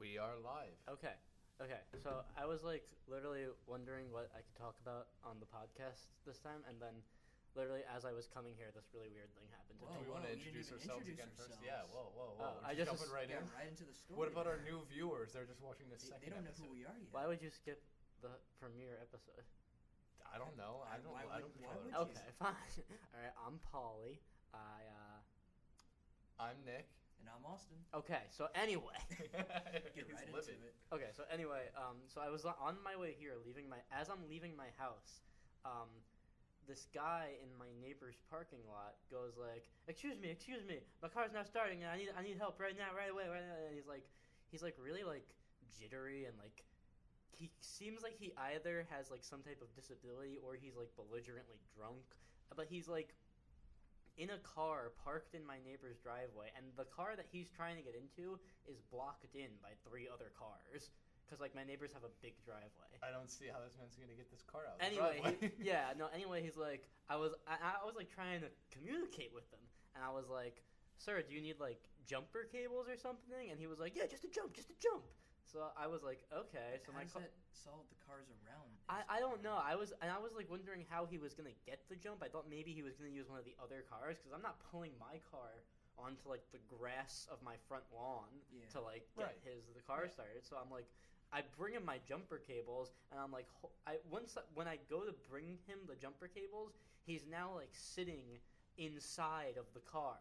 We are live. Okay. So I was like literally wondering what I could talk about on the podcast this time, and then literally as I was coming here, this really weird thing happened. Do we want to introduce ourselves again first? Yeah. Whoa. I just jumping right in. Right into the story. What about our new viewers? They're just watching the second. They don't know episode. who we are yet. Why would you skip the premiere episode? I don't know. I don't. Why I don't would control you? it. Okay, fine. All right, I'm Paulie. I'm Nick. And I'm Austin. Okay. So anyway. Get He's right livid. into it. Okay. So anyway, so I was on my way here, as I'm leaving my house, this guy in my neighbor's parking lot goes like, "Excuse me, my car's not starting, and I need help right now, right away." And he's like really like jittery, and like he seems like he either has like some type of disability or he's like belligerently drunk, but he's like in a car parked in my neighbor's driveway, and the car that he's trying to get into is blocked in by 3 other cars. Because, like, my neighbors have a big driveway. I don't see how this man's going to get this car out. Anyway, he's like, I was like, trying to communicate with him. And I was like, "Sir, do you need, like, jumper cables or something?" And he was like, "Yeah, just a jump. So I was like, okay. So How my does that solve the cars around? I don't know. I was like wondering how he was going to get the jump. I thought maybe he was going to use one of the other cars, because I'm not pulling my car onto, like, the grass of my front lawn to, like, get the car started. So I'm like, I bring him my jumper cables, and I'm like, when I go to bring him the jumper cables, he's now, like, sitting inside of the car,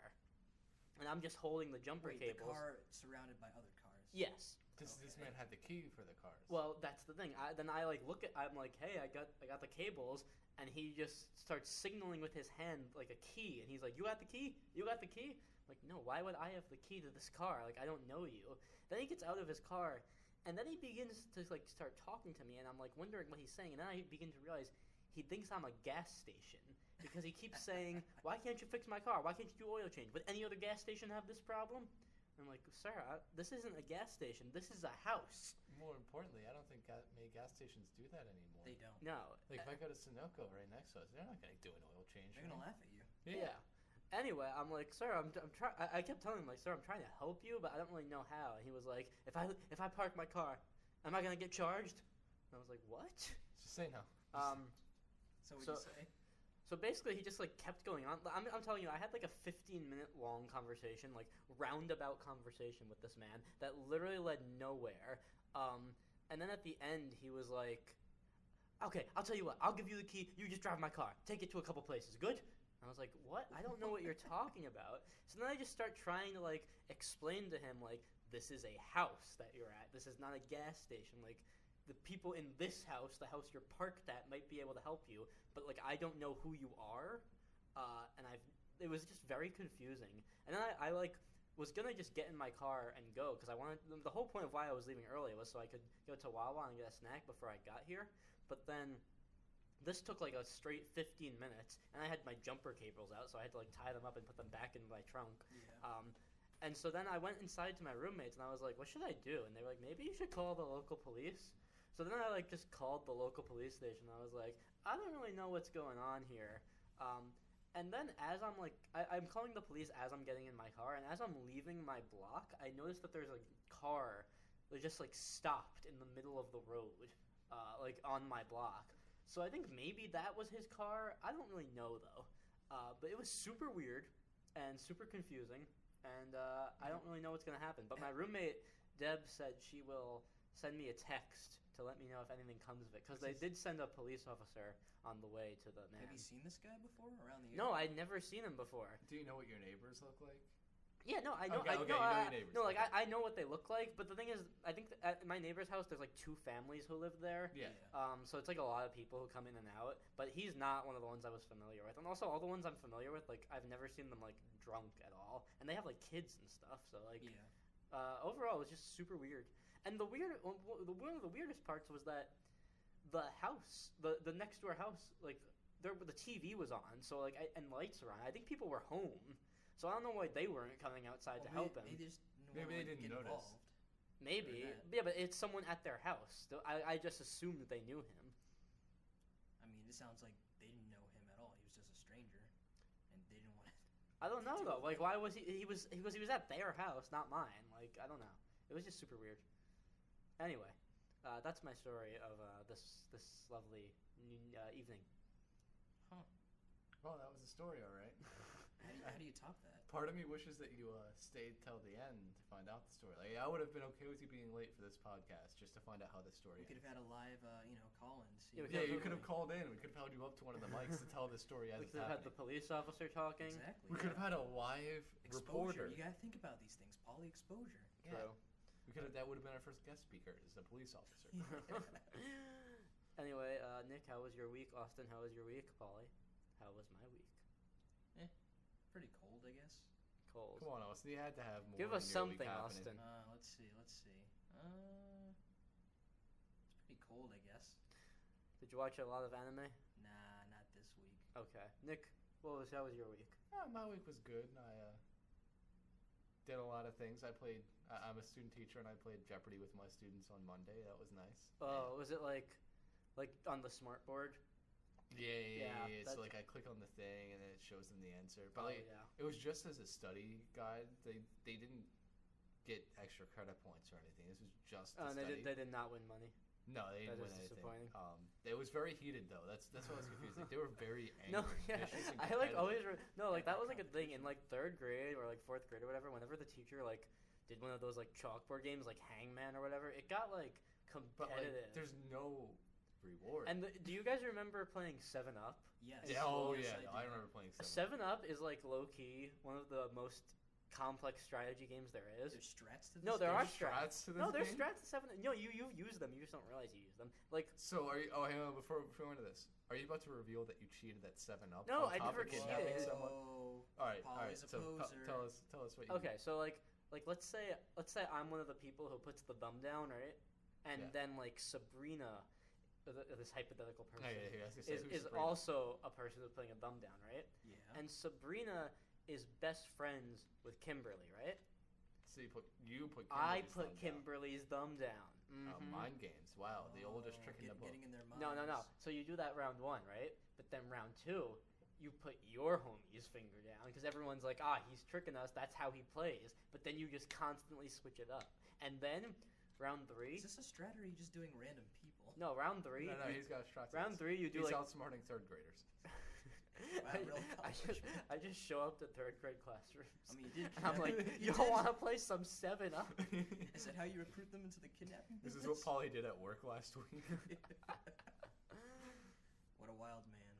and I'm just holding the jumper cables. The car surrounded by other cars. Yes. This man had the key for the cars. Well, that's the thing. Then I like I'm like, "Hey, I got the cables," and he just starts signaling with his hand like a key, and he's like, "You got the key? You got the key?" I'm like, "No, why would I have the key to this car? Like, I don't know you." Then he gets out of his car, and then he begins to like start talking to me, and I'm like wondering what he's saying, and then I begin to realize he thinks I'm a gas station, because he keeps saying, "Why can't you fix my car? Why can't you do oil change? Would any other gas station have this problem?" I'm like, "Sir, this isn't a gas station. This is a house." More importantly, I don't think many gas stations do that anymore. They don't. No. Like, if I go to Sunoco right next to us, they're not going to do an oil change. They're going to laugh at you. Yeah. Anyway, I'm like, "Sir, I'm trying." I kept telling him, like, "Sir, I'm trying to help you, but I don't really know how." And he was like, "If I park my car, am I gonna get charged?" And I was like, "What?" Just say no. So what do you say? So basically, he just like kept going on. I'm telling you, I had like a 15-minute long conversation, like roundabout conversation with this man that literally led nowhere. And then at the end, he was like, "Okay, I'll tell you what. I'll give you the key. You just drive my car. Take it to a couple places. Good?" And I was like, "What? I don't know what you're talking about." So then I just start trying to like explain to him, like, this is a house that you're at. This is not a gas station. Like, the people in this house, the house you're parked at, might be able to help you, but like I don't know who you are, and it was just very confusing. And then I like was gonna just get in my car and go, because I wanted, the whole point of why I was leaving early was so I could go to Wawa and get a snack before I got here. But then this took like a straight 15 minutes, and I had my jumper cables out, so I had to like tie them up and put them back in my trunk. Yeah. And so then I went inside to my roommates, and I was like, "What should I do?" And they were like, "Maybe you should call the local police." So then I like just called the local police station. I was like, "I don't really know what's going on here." And then as I'm like, I'm calling the police as I'm getting in my car, and as I'm leaving my block, I noticed that there's a car that just like stopped in the middle of the road, like on my block. So I think maybe that was his car. I don't really know though, but it was super weird and super confusing, and I don't really know what's gonna happen. But my roommate Deb said she will send me a text to let me know if anything comes of it, because they did send a police officer on the way to the man. Have you seen this guy before around the area? No, I'd never seen him before. Do you know what your neighbors look like? Yeah, no, I know. Okay, you know your neighbors. No, like I know what they look like, but the thing is, I think at my neighbor's house, there's like 2 families who live there. Yeah. So it's like a lot of people who come in and out, but he's not one of the ones I was familiar with. And also, all the ones I'm familiar with, like I've never seen them like drunk at all, and they have like kids and stuff. So like, overall, it was just super weird. And one of the weirdest parts was that the house, the next door house, like the TV was on, so like and lights were on. I think people were home, so I don't know why they weren't coming outside to help him. Maybe they didn't notice. Involved. Maybe, yeah, but it's someone at their house. I just assumed that they knew him. I mean, it sounds like they didn't know him at all. He was just a stranger, and they didn't want to. I don't know though. Like, why was he? He was at their house, not mine. Like, I don't know. It was just super weird. Anyway, that's my story of this lovely evening. Huh. Well, that was a story, all right. How do you top that? Part of me wishes that you stayed till the end to find out the story. Like, I would have been okay with you being late for this podcast just to find out how the story We could have had a live, call-in. Yeah, you could have called in. We could have held you up to one of the mics to tell the story as We it's could have had happening. the police officer talking. Exactly. We could have had a live exposure. reporter. You gotta think about these things. Paulie, exposure. Yeah. True. We could have. That would have been our first guest speaker, is the police officer. Anyway, Nick, how was your week? Austin, how was your week? Paulie, how was my week? Pretty cold, I guess. Cold. Come on, Austin. You had to have more. Give us in your week something, happening. Austin. Let's see. It's pretty cold, I guess. Did you watch a lot of anime? Nah, not this week. Okay. Nick, how was your week? My week was good. I did a lot of things. I'm a student teacher, and I played Jeopardy with my students on Monday. That was nice. Oh, was it like on the smart board? Yeah. Yeah, So like I click on the thing, and then it shows them the answer. But Oh, like, yeah. it was just as a study guide. They didn't get extra credit points or anything. This was just a And study. they did not win money. No, they didn't That win is anything. disappointing. It was very heated though. That's what I was confused. Like, they were very angry. No, yeah. vicious, and I like always competitive. that was like a thing in like 3rd grade or like 4th grade or whatever. Whenever the teacher like did one of those like chalkboard games like Hangman or whatever, it got like But like, competitive. there's no reward. And do you guys remember playing 7-Up? Yes. yeah, oh Yes, yeah, I I do. remember playing 7. 7-Up is like low key one of the most complex strategy games there is. There's strats to this. No, there game? are There's strats. to this No, there's game? strats to 7. No, you use them. You just don't realize you use them. Like So are you? Oh, hang on. Before we go into this, are you about to reveal that you cheated at 7-Up? No, on I top never of kidnapping cheated. someone? Whoa. All right. Paulie's a So poser. tell us what you. okay, so like let's say I'm one of the people who puts the thumb down, right? And Yeah. then like Sabrina, this hypothetical person, Oh, yeah, I was gonna say, is who's Sabrina? also a person who's putting a thumb down, right? Yeah. And Sabrina is best friends with Kimberly, right? So you put. I Kimberly's put thumb down. Kimberly's thumb down. Oh, Mhm. mind games. Wow, the oldest trick in the book. Getting in their minds. No. So you do that round 1, right? But then round 2, you put your homie's finger down because everyone's like, he's tricking us. That's how he plays. But then you just constantly switch it up. And then round 3. Is this a strat or are you just doing random people? No, round 3. No, he's got shots. Round 3, you do He's like. outsmarting 3rd graders. Wow, real I just show up to 3rd grade classrooms. I mean, you did. And I'm like, you y'all did. want to play some 7-Up? Is that how you recruit them into the kidnapping This business? is what Paulie did at work last week. What a wild man.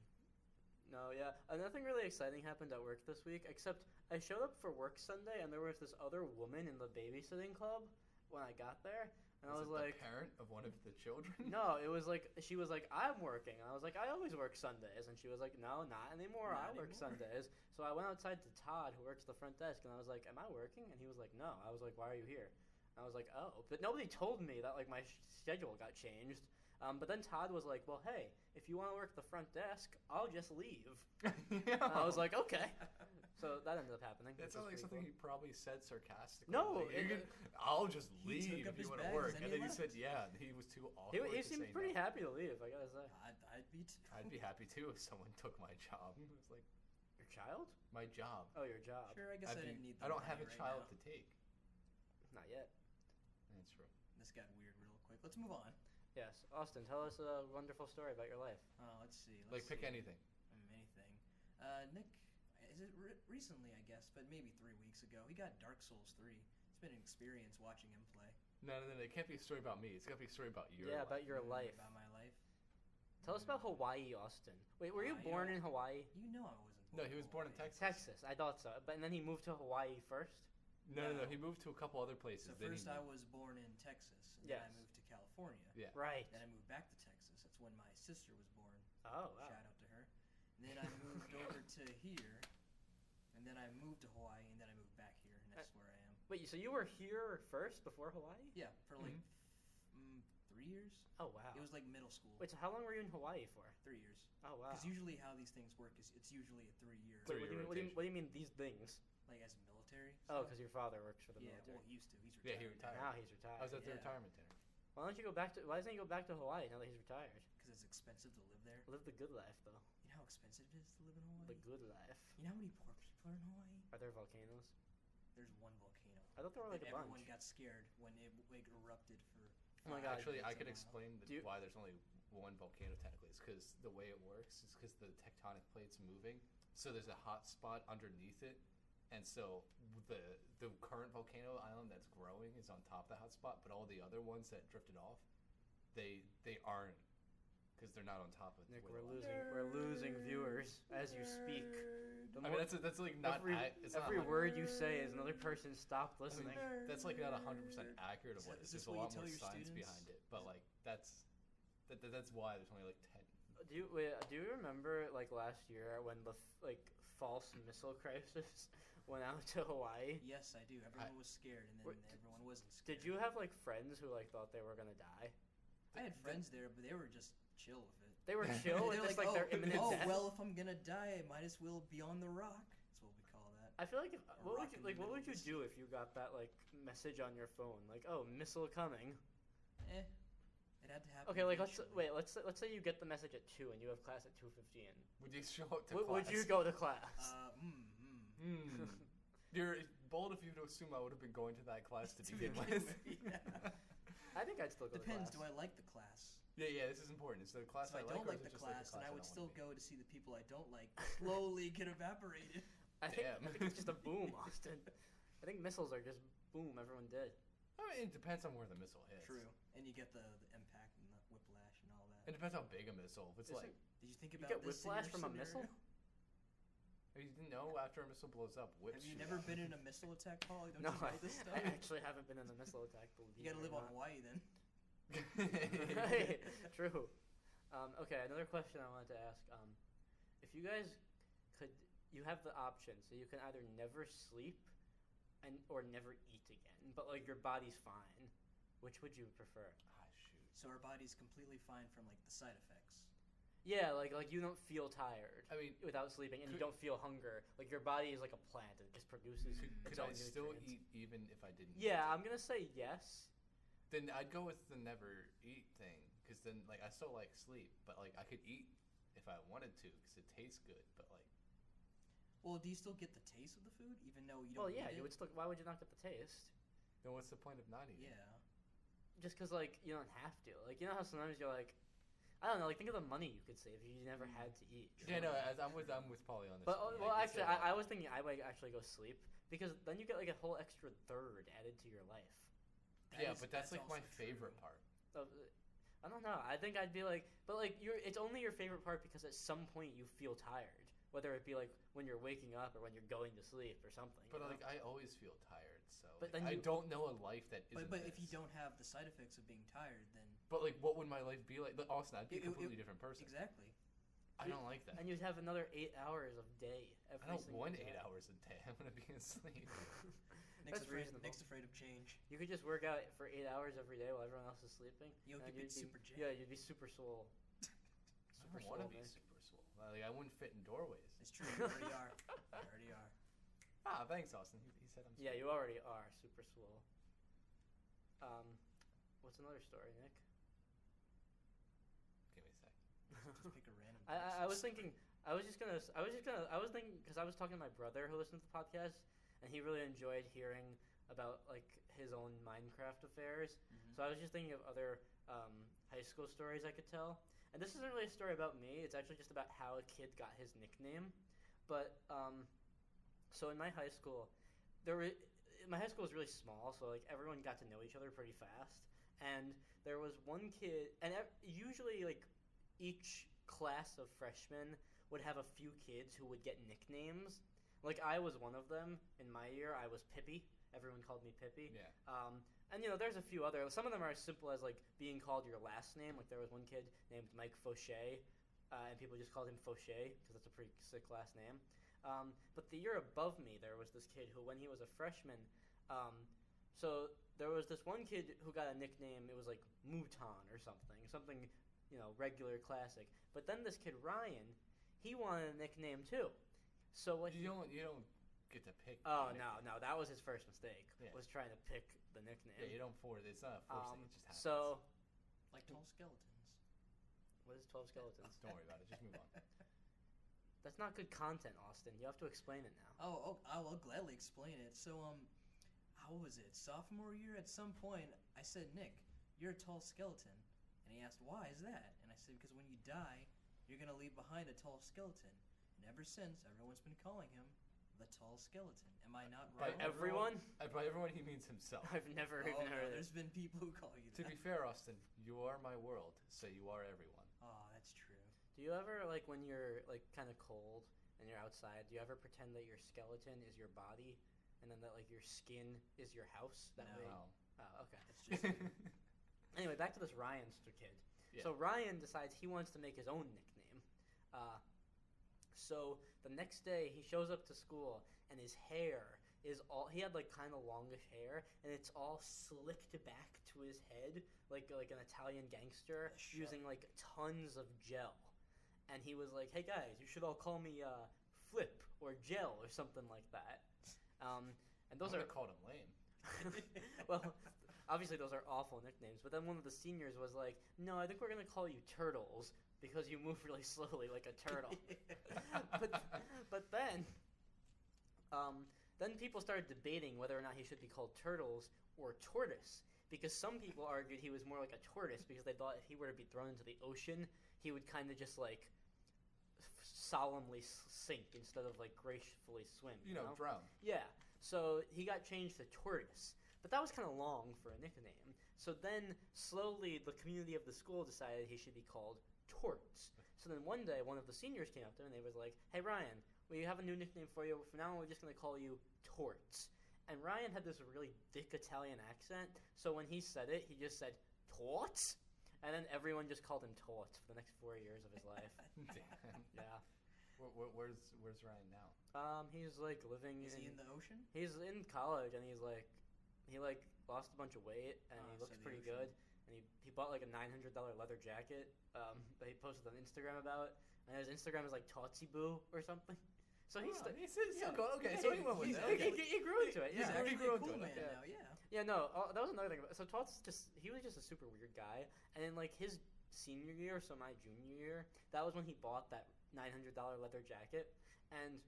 No, yeah. Nothing really exciting happened at work this week, except I showed up for work Sunday, and there was this other woman in the babysitting club when I got there. And I was it like, the parent of one of the children? no, it was like, she was like, I'm working. And I was like, I always work Sundays. And she was like, no, not anymore. Not I work anymore. Sundays. So I went outside to Todd, who works the front desk, and I was like, am I working? And he was like, no. I was like, why are you here? And I was like, oh. But nobody told me that, like, my schedule got changed. But then Todd was like, well, hey, if you want to work the front desk, I'll just leave. Yeah. And I was like, okay. So that ended up happening. That which sounds was like pretty something cool. he probably said sarcastically. No, Like, I'll just He took leave up if you his want to bags work. and And he then he left. said, yeah, and he was too awkward He to seemed say pretty no. happy to leave, I gotta say. I'd be too. I'd be happy too if someone took my job. It was like, Your child? my job. Oh, your job. Sure, I guess I didn't need the I don't have a money right child now. to take. Not yet. That's true. This got weird real quick. Let's move on. Yes. Austin, tell us a wonderful story about your life. Let's see. Like, pick anything. Anything. Nick, is it recently, I guess, but maybe 3 weeks ago, he got Dark Souls 3. It's been an experience watching him play. No, it can't be a story about me. It's got to be a story about your Yeah, life. about your life. About my life. Tell us about Hawaii, Austin. Wait, were you born in Hawaii? You know I wasn't born No, he was born in Hawaii. Texas. Texas. I thought so. But and then he moved to Hawaii first? No. No. He moved to a couple other places. So then first he I moved. was born in Texas, and then I Yes. moved to California. Yeah. Right. Then I moved back to Texas. That's when my sister was born. Oh, wow. Shout out to her. And then I moved over to here, and then I moved to Hawaii, and then I moved back here, and that's where I am. Wait, so you were here first before Hawaii? Yeah, for like Mhm. 3 years. Oh, wow. It was like middle school. Wait, so how long were you in Hawaii for? 3 years. Oh, wow. Because usually how these things work is it's usually a 3-year. Wait, Three-year what do you mean these things? Like as military. Oh, stuff. because your father works for the yeah, military. well, he used to. He's Yeah, retired. he retired. Now he's retired. I was at the Yeah. retirement dinner. Why don't you go back to? Why doesn't he go back to Hawaii now that he's retired? Because it's expensive to live there. Live the good life, though. You know how expensive it is to live in Hawaii? The good life. You know how many poor people are in Hawaii? Are there volcanoes? There's one volcano. I thought there were like And a everyone bunch. got scared when it like erupted for Oh my God. Actually, I could miles. explain why there's only one volcano technically. It's because the way it works is because the tectonic plate's moving. So there's a hot spot underneath it. And so the current volcano island that's growing is on top of the hot spot, but all the other ones that drifted off, they aren't, because they're not on top of it. Nick, we're losing viewers as you speak. I mean, that's like not every word you say is another person stop listening. I mean, that's like not 100% accurate of what it is. Is this There's a what lot you more tell your science students? behind it, but like that's why there's only like 10. Do you remember like last year when the false missile crisis went out to Hawaii? Yes, I do. Everyone was scared, and then everyone wasn't scared. Did you have like friends who like thought they were gonna die? I had friends there, but they were just chill with it. They were chill with just like their imminent death. Well, if I'm gonna die, I might as well be on the rock. That's what we call that. I feel like what would you sea. do if you got that like message on your phone like, oh, missile coming? It had to happen. Okay, like eventually. let's say you get the message at 2 and you have class at 2:15. Would you show up to class? Would you go to class? You're bold of you to assume I would have been going to that class to begin with. Yeah. I think I'd still go Depends. to Do class. I like the class? Yeah, this is important. Is the class If I don't or like is the it just like class, then I would don't still wanna go to see the people I don't like slowly get evaporated. I think it's just a boom, Damn. Austin. I think missiles are just boom, everyone dead. I mean, it depends on where the missile hits. True, and you get the impact and the whiplash and all that. It depends how big a missile. If it's like, Did you think You about get this in whiplash your from a scenario? missile? you didn't know after a missile blows up, whips. Have you shoot never out. been in a missile attack, Paulie? Don't No, you know this stuff? I actually haven't been in a missile attack. You gotta live on Hawaii then. Right, true. Okay, another question I wanted to ask. If you guys you have the option, so you can either never sleep or never eat again, but like your body's fine. Which would you prefer? Ah, shoot. So our body's completely fine from like the side effects. Yeah, like you don't feel tired. I mean, without sleeping, and you don't feel hunger. Like your body is like a plant; it just produces. could its I own still nutrients. eat even if I didn't? Yeah, eat? I'm gonna say yes. Then I'd go with the never eat thing, because then like I still like sleep, but like I could eat if I wanted to, because it tastes good. But like, Well, do you still get the taste of the food even though you Well, don't? yeah, eat you it? would still. Why would you not get the taste? then what's the point of not eating? Yeah. Just because like you don't have to. Like you know how sometimes you're like, I don't know. Like think of the money you could save if you never had to eat. Yeah, no, I'm with Paulie on this. But one. well, Like, actually, instead of, I was thinking I might actually go sleep because then you get like a whole extra third added to your life. but that's like my also favorite true. part. I don't know. I think I'd be like, but like it's only your favorite part because at some point you feel tired, whether it be like when you're waking up or when you're going to sleep or something. But you know? like I always feel tired, so But like, then I you- don't know a life that isn't. But if you this. don't have the side effects of being tired, then But like, what would my life be like? Austin, I'd be a It- completely different person. exactly. I don't like that. and you'd have another 8 hours of day. I Every don't single want day. 8 hours a day. I'm gonna be asleep. Nick's That's afraid. reasonable. Nick's afraid of change. You could just work out for 8 hours every day while everyone else is sleeping. You'll and get you'd be super jacked. Yeah, you'd be super swole. I don't want to be super swole. Like I wouldn't fit in doorways. It's true. You already are. You already are. Ah, thanks, Austin. He said I'm. Yeah, you already are super swole. What's another story, Nick? Give me a sec. Just pick a random. I was thinking. I was thinking because I was talking to my brother who listens to the podcast, and he really enjoyed hearing about like his own Minecraft affairs. Mhm. So I was just thinking of other high school stories I could tell. And this isn't really a story about me. It's actually just about how a kid got his nickname. But so in my high school, my high school was really small, so like everyone got to know each other pretty fast. And there was one kid, and usually like each class of freshmen would have a few kids who would get nicknames. Like I was one of them. In my year, I was Pippi. Everyone called me Pippi. Yeah. And you know, there's a few other. Some of them are as simple as like being called your last name. Like there was one kid named Mike Fauché, and people just called him Fauché because that's a pretty sick last name. But the year above me, there was this kid who, when he was a freshman, so there was this one kid who got a nickname. It was like Mouton or something, you know, regular classic. But then this kid Ryan, he wanted a nickname too. So what? You don't get to pick. Oh the no, nickname. that was his first mistake. Yeah. Was trying to pick the nickname. Yeah, you don't force. It's not a force thing. It just happens. So Like tall skeletons. what is 12 skeletons? Don't worry about it. Just move on. That's not good content, Austin. You have to explain it now. Oh, I will gladly explain it. So, how was it? Sophomore year, at some point, I said, Nick, you're a tall skeleton. And he asked, why is that? And I said, because when you die, you're going to leave behind a tall skeleton. And ever since, everyone's been calling him the tall skeleton. Am I not By wrong? everyone? By everyone, he means himself. I've never even no, heard it. there's been people who call you To that. be fair, Austin, you are my world, so you are everyone. Oh, that's true. Do you ever, like, when you're, like, kind of cold and you're outside, do you ever pretend that your skeleton is your body and then that, like, your skin is your house? That No. way. Wow. Oh, okay. It's just Anyway, back to this Ryanster kid. Yeah. So Ryan decides he wants to make his own nickname. So the next day he shows up to school and his hair is all, he had like kind of longish hair and it's all slicked back to his head like an Italian gangster using like tons of gel. And he was like, "Hey guys, you should all call me Flip or Gel or something like that." And those I are called him lame. well, obviously those are awful nicknames, but then one of the seniors was like, "No, I think we're going to call you Turtles because you move really slowly like a turtle." but then people started debating whether or not he should be called Turtles or Tortoise, because some people argued he was more like a tortoise because they thought if he were to be thrown into the ocean, he would kind of just like solemnly sink instead of like gracefully swim. You know, drown. Yeah. So he got changed to Tortoise. But that was kind of long for a nickname. So then, slowly, the community of the school decided he should be called Torts. So then one day, one of the seniors came up to him and they was like, "Hey, Ryan, we have a new nickname for you. From now on, we're just going to call you Torts." And Ryan had this really thick Italian accent, so when he said it, he just said, "Torts?" And then everyone just called him Torts for the next 4 years of his life. Damn. Yeah. Where's Ryan now? He's like living Is he in the ocean? He's in college and he lost a bunch of weight and he looks so the pretty ocean. good. And he bought like a $900 leather jacket that he posted on Instagram about. And his Instagram is like Tootsie Boo or something. So he's Okay, so he went with that. Okay. he grew into it. He's Yeah. actually grew a into cool it, man yeah. now, yeah. Yeah, no, that was another thing. So Tots he was just a super weird guy. And in like his senior year, so my junior year, that was when he bought that $900 leather jacket. And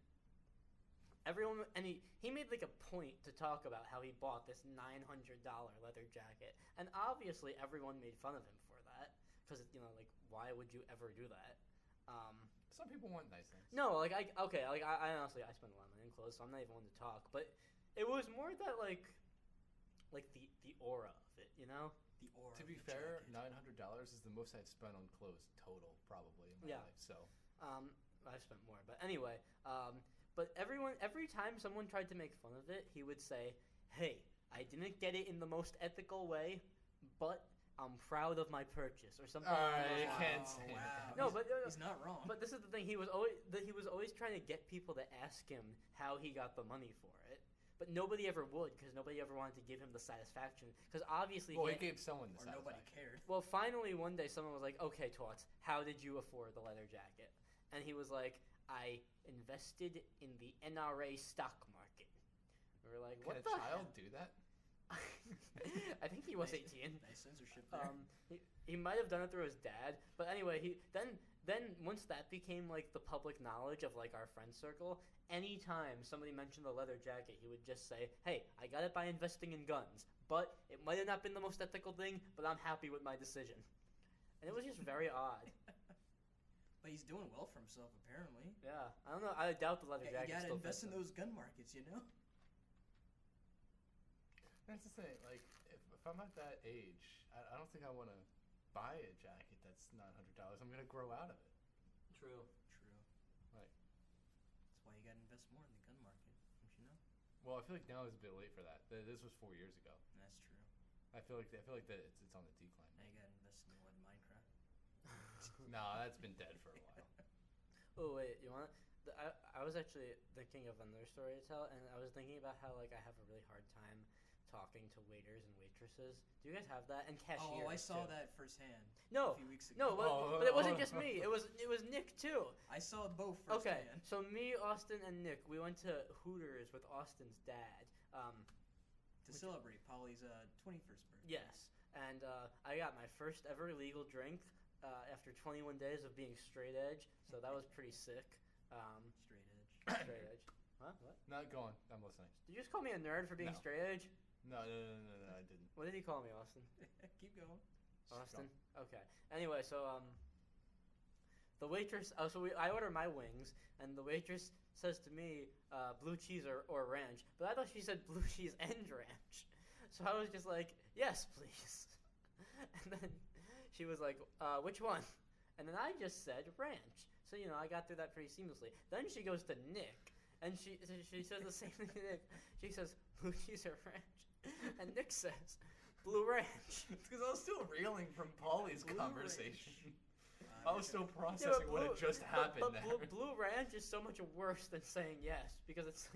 everyone, and he made like a point to talk about how he bought this $900 leather jacket. And obviously everyone made fun of him for that. Because, like, why would you ever do that? Some people want nice things. No, like, I honestly, I spend a lot of money on clothes, so I'm not even one to talk. But it was more that, like the aura of it, you know? The aura. To be of the fair, jacket. $900 is the most I'd spent on clothes total, probably, in my Yeah. life. So I've spent more. But anyway, but every time someone tried to make fun of it, he would say, "Hey, I didn't get it in the most ethical way, but I'm proud of my purchase," or something. You Wow, can't say wow. that. No, He's- but he's not wrong. But this is the thing. He was always trying to get people to ask him how he got the money for it. But nobody ever would, because nobody ever wanted to give him the satisfaction. Because obviously, Well, he gave someone the or nobody satisfaction. cared. well, finally one day someone was like, "Okay, Tots, how did you afford the leather jacket?" And he was like, "I invested in the NRA stock market." We were like, Can "What a the child do that? I think he was 18. Nice censorship there. He might have done it through his dad, but anyway, then once that became like the public knowledge of like our friend circle, anytime somebody mentioned the leather jacket, he would just say, "Hey, I got it by investing in guns, but it might have not been the most ethical thing, but I'm happy with my decision." And it was just very odd. But he's doing well for himself, apparently. Yeah, I don't know. I doubt the leather Yeah, jacket you gotta still invest fits in him. those gun markets, you know? That's the thing. Like, if I'm at that age, I don't think I want to buy a jacket that's $900. I'm gonna grow out of it. True. True. Right. That's why you gotta invest more in the gun market, don't you know? Well, I feel like now is a bit late for that. This was 4 years ago. That's true. I feel like that it's on the decline. Now you gotta invest in Minecraft. No, that's been dead for a while. Oh wait, you want? I was actually thinking of another story to tell, and I was thinking about how like I have a really hard time talking to waiters and waitresses. Do you guys have that? And cashiers. Oh, I saw too. that firsthand. No, a few weeks ago. no, Oh, but it wasn't just me. It was Nick too. I saw both Okay, firsthand. so me, Austin, and Nick, we went to Hooters with Austin's dad. To celebrate Paulie's 21st birthday. Yes, and I got my first ever legal drink after 21 days of being straight edge, so that was pretty sick. Straight edge. Straight edge. Huh? What? Not going. I'm listening. Did you just call me a nerd for being No. straight edge? No, I didn't. What did he call me, Austin? Keep going. Austin? Okay. Anyway, so, the waitress, I order my wings, and the waitress says to me, blue cheese or ranch, but I thought she said blue cheese and ranch. So I was just like, yes, please. And then she was like, which one? And then I just said ranch. So, I got through that pretty seamlessly. Then she goes to Nick, and she says the same thing to Nick. She says, blue cheese or ranch? And Nick says, blue ranch. Because I was still reeling from Paulie's Blue conversation. I was still processing but what had just happened but there. blue ranch is so much worse than saying yes, because it's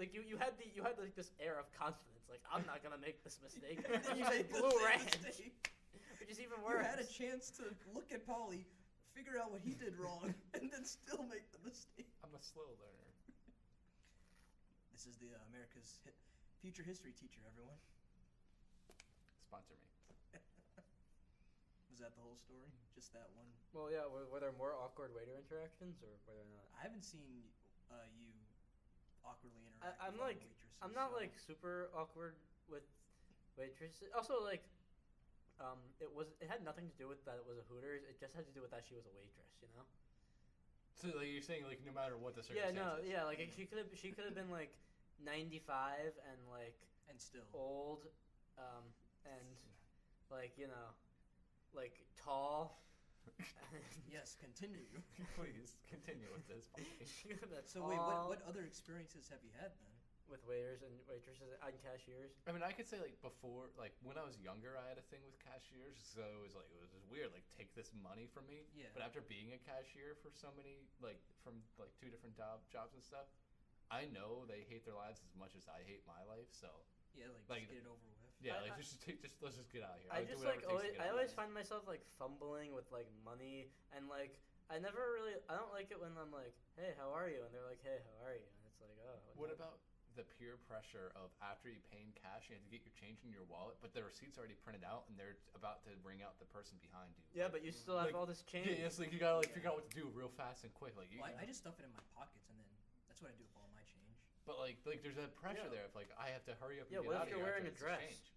like you had this air of confidence, like I'm not gonna make this mistake. And then you say blue ranch, which is even worse. You had a chance to look at Paulie, figure out what he did wrong, and then still make the mistake. I'm a slow learner. This is the America's future history teacher, everyone. Sponsor me. Was that the whole story? Just that one? Well, yeah. Were there more awkward waiter interactions, or were there not? I haven't seen you awkwardly interact I'm with like, waitresses. I'm not so- like super awkward with waitresses. Also, like, it had nothing to do with that it was a Hooters. It just had to do with that she was a waitress, So like you're saying like no matter what the Yeah, circumstances. like she could have been like 95 and like And still. old, and like like tall. Yes, continue. Please continue with this. She could have been So wait, tall what other experiences have you had then? with waiters and waitresses and cashiers. I mean, I could say like before, like when I was younger, I had a thing with cashiers, so it was just weird. Like, take this money from me. Yeah. But after being a cashier for so many, like from like 2 different jobs and stuff, I know they hate their lives as much as I hate my life. So Yeah, Like, just get it over with. yeah, I- like let's just get out of here. I I'll do just whatever like it takes to always, get I out of always here. find myself like fumbling with like money, and like I don't like it when I'm like, hey, how are you? And they're like, hey, how are you? And it's like, oh. What about the peer pressure of after you pay in cash, you have to get your change in your wallet, but the receipt's already printed out and they're about to ring out the person behind you? Yeah, but you still have Like, all this change. Yeah, it's like you gotta figure out what to do real fast and quick. Like, Well, I just stuff it in my pockets, and then that's what I do with all my change. but like there's that pressure Yeah. there of like I have to hurry up and Yeah, get what out if of you're here wearing after a this dress? change.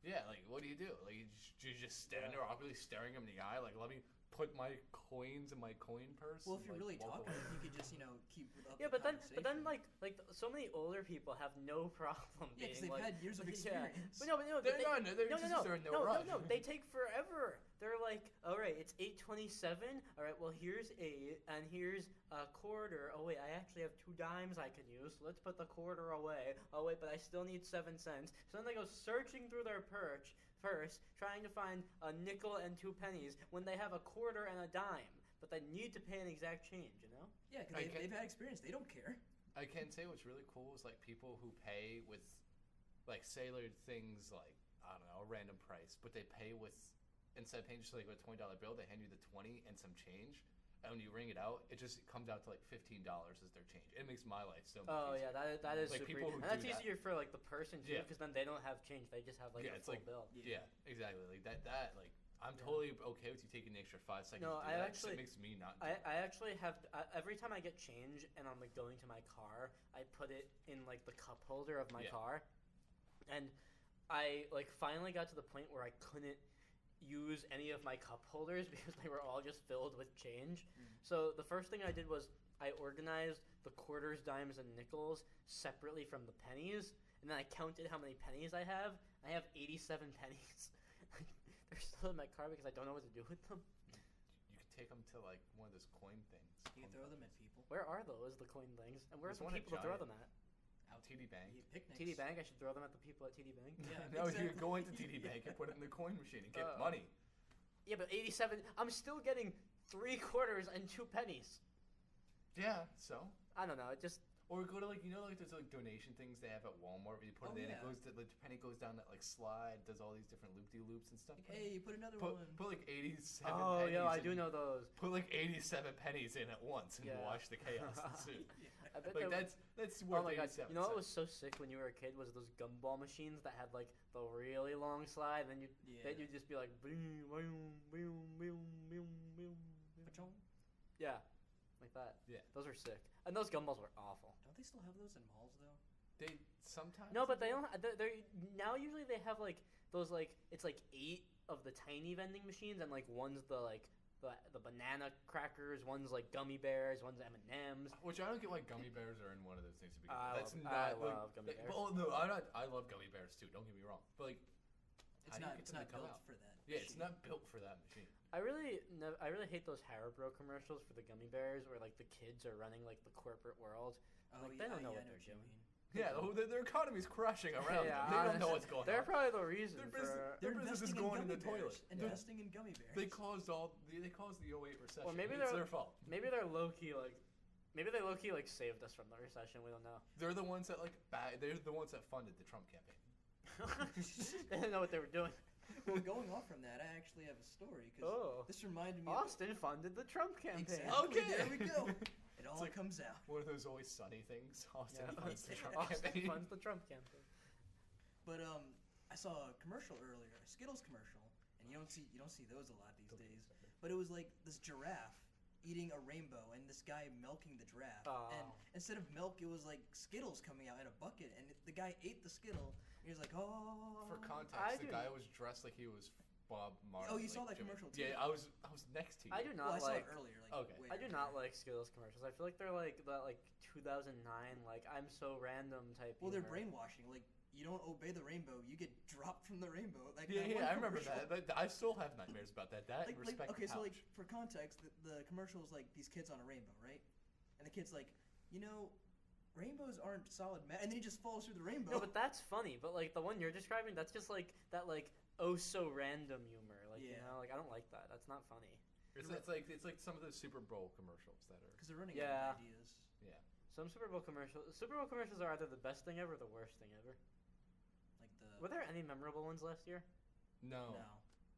Yeah. Yeah, like what do? Like you just stand Yeah. there awkwardly staring him in the eye, like let me put my coins in my coin purse. Well, if and, you're like, really walk talkative, away. you could just keep up. Yeah, the but then conversation. like so many older people have no problem Yeah, because being they've like, had years of yeah. experience. But no, They're not. They're just they're in no rush. no. They take forever. They're like, all right, it's 8:27. All right, well here's 8, and here's a quarter. Oh wait, I actually have 2 dimes I can use. So let's put the quarter away. Oh wait, but I still need 7 cents. So then they go searching through their purse, trying to find a nickel and 2 pennies when they have a quarter and a dime. But they need to pay an exact change, Yeah, because they've had experience. They don't care. I can say what's really cool is like people who pay with like sailor things like I don't know a random price, but they pay with instead of paying just like a $20 bill, they hand you the 20 and some change. And when you ring it out, it just comes out to like $15 as their change. It makes my life so much Oh easier. yeah, that is Like, super. people Easy. who And that's do that- easier for like the person too, Yeah. because then they don't have change. They just have like Yeah, a it's full like- bill. Yeah, exactly. Like that like I'm Yeah. totally okay with you taking an extra 5 seconds No, to do I that 'cause actually- it makes me not do I it. actually have every time I get change and I'm like going to my car, I put it in like the cup holder of my Yeah. car, and I like finally got to the point where I couldn't use any of my cup holders because they were all just filled with change. So the first thing I did was I organized the quarters, dimes, and nickels separately from the pennies, and then I counted how many pennies I have. I have 87 pennies. They're still in my car because I don't know what to do with them. You could take them to like one of those coin things. You can throw them at people. Where are those, the coin things? And where's There's the one at people to throw Giant. them at? Out TD Bank. Picnics. TD Bank? I should throw them at the people at TD Bank? Yeah, No, you exactly. go into TD Bank and put it in the coin machine and get Oh. money. Yeah, but 87, I'm still getting 3 quarters and 2 pennies. Yeah, so. I don't know, it just, Or go to like like those like donation things they have at Walmart where you put Oh, it in, yeah. it goes to the penny goes down that like slide, does all these different loop de loops and stuff. Like, hey, put another Put one. like 87 oh, pennies. yeah, I in- do know those. Put like 87 pennies in at once and Yeah. watch the chaos ensue. I bet Like they- that's Oh worth my god, 87 you know what was cents. so sick when you were a kid was those gumball machines that had like the really long slide, and then you'd just be like, boom, boom, boom, boom, boom, boom. Pachong. Yeah, like that. Yeah. Those are sick. And those gumballs were awful. Don't they still have those in malls though? They sometimes. No, but they don't. They're now usually they have like those like it's like 8 of the tiny vending machines, and like one's the like the banana crackers, one's like gummy bears, one's M&Ms. Which I don't get why gummy bears are in one of those things. To begin with. I love gummy bears. Well, no, I love gummy bears too. Don't get me wrong, but like, It's not built for that. Yeah, it's machine. not built for that machine. I really hate those Haribo commercials for the gummy bears, where like the kids are running like the corporate world. Oh, Like, yeah, they don't know yeah, what I they're you doing. mean. Yeah, their economy's crashing around them. They don't know what's going They're on. probably the reason. Their business is going in the toilet. Investing in gummy bears. They caused the 08 recession. Or maybe it's their fault. Maybe they're low key like. Maybe they low key like saved us from the recession. We don't know. They're the ones that they're the ones that funded the Trump campaign. They didn't know what they were doing. Well, going off from that, I actually have a story because this reminded me. Austin funded the Trump campaign. Exactly. Okay, There we go. It all like comes out. One of those always sunny things. Austin Yeah. funds the Trump Austin campaign. funds the Trump campaign. But I saw a commercial earlier, a Skittles commercial, and you don't see those a lot these days. But it was like this giraffe eating a rainbow, and this guy milking the giraffe. Oh. And instead of milk, it was like Skittles coming out in a bucket, and the guy ate the Skittle. And he was like, oh. For context, I the do- guy was dressed like he was Bob Marley. Oh, you saw that Jimmy. commercial too? Yeah, I was next to you. I do Well, not I saw like. it earlier. Okay. way I do earlier. not like Skittles commercials. I feel like they're like that, like 2009, like I'm so random type. Well, they're humor. brainwashing. Like, you don't obey the rainbow, you get dropped from the rainbow. Like Yeah, that one I remember commercial. that. I still have nightmares about that. That respect okay, so like pouch. for context, the commercial is like these kids on a rainbow, right? And the kid's like, rainbows aren't solid and then he just falls through the rainbow. No, but that's funny. But like the one you're describing, that's just like that, like oh so random humor. Like like I don't like that. That's not funny. It's like some of those Super Bowl commercials that are. Because they're running Yeah. out of ideas. Yeah. Some Super Bowl commercials are either the best thing ever or the worst thing ever. Like Were there any memorable ones last year? No. no.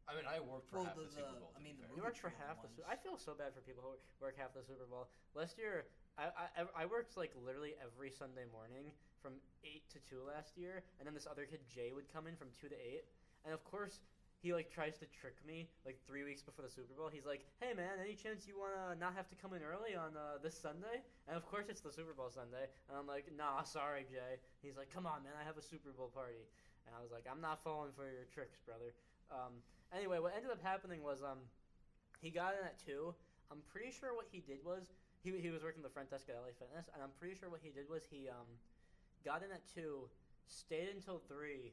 I mean, I worked for Well, half the Super Bowl. I mean, the You movie worked for trailer half the. ones. I feel so bad for people who work half the Super Bowl. Last year, I worked like literally every Sunday morning from 8 to 2 last year, and then this other kid Jay would come in from 2 to 8, and of course he like tries to trick me like 3 weeks before the Super Bowl. He's like, "Hey man, any chance you wanna not have to come in early on this Sunday?" And of course it's the Super Bowl Sunday, and I'm like, "Nah, sorry, Jay." He's like, "Come on, man, I have a Super Bowl party," and I was like, "I'm not falling for your tricks, brother." Anyway, what ended up happening was he got in at 2. I'm pretty sure what he did was he was working the front desk at LA Fitness, and I'm pretty sure what he did was he got in at 2, stayed until 3,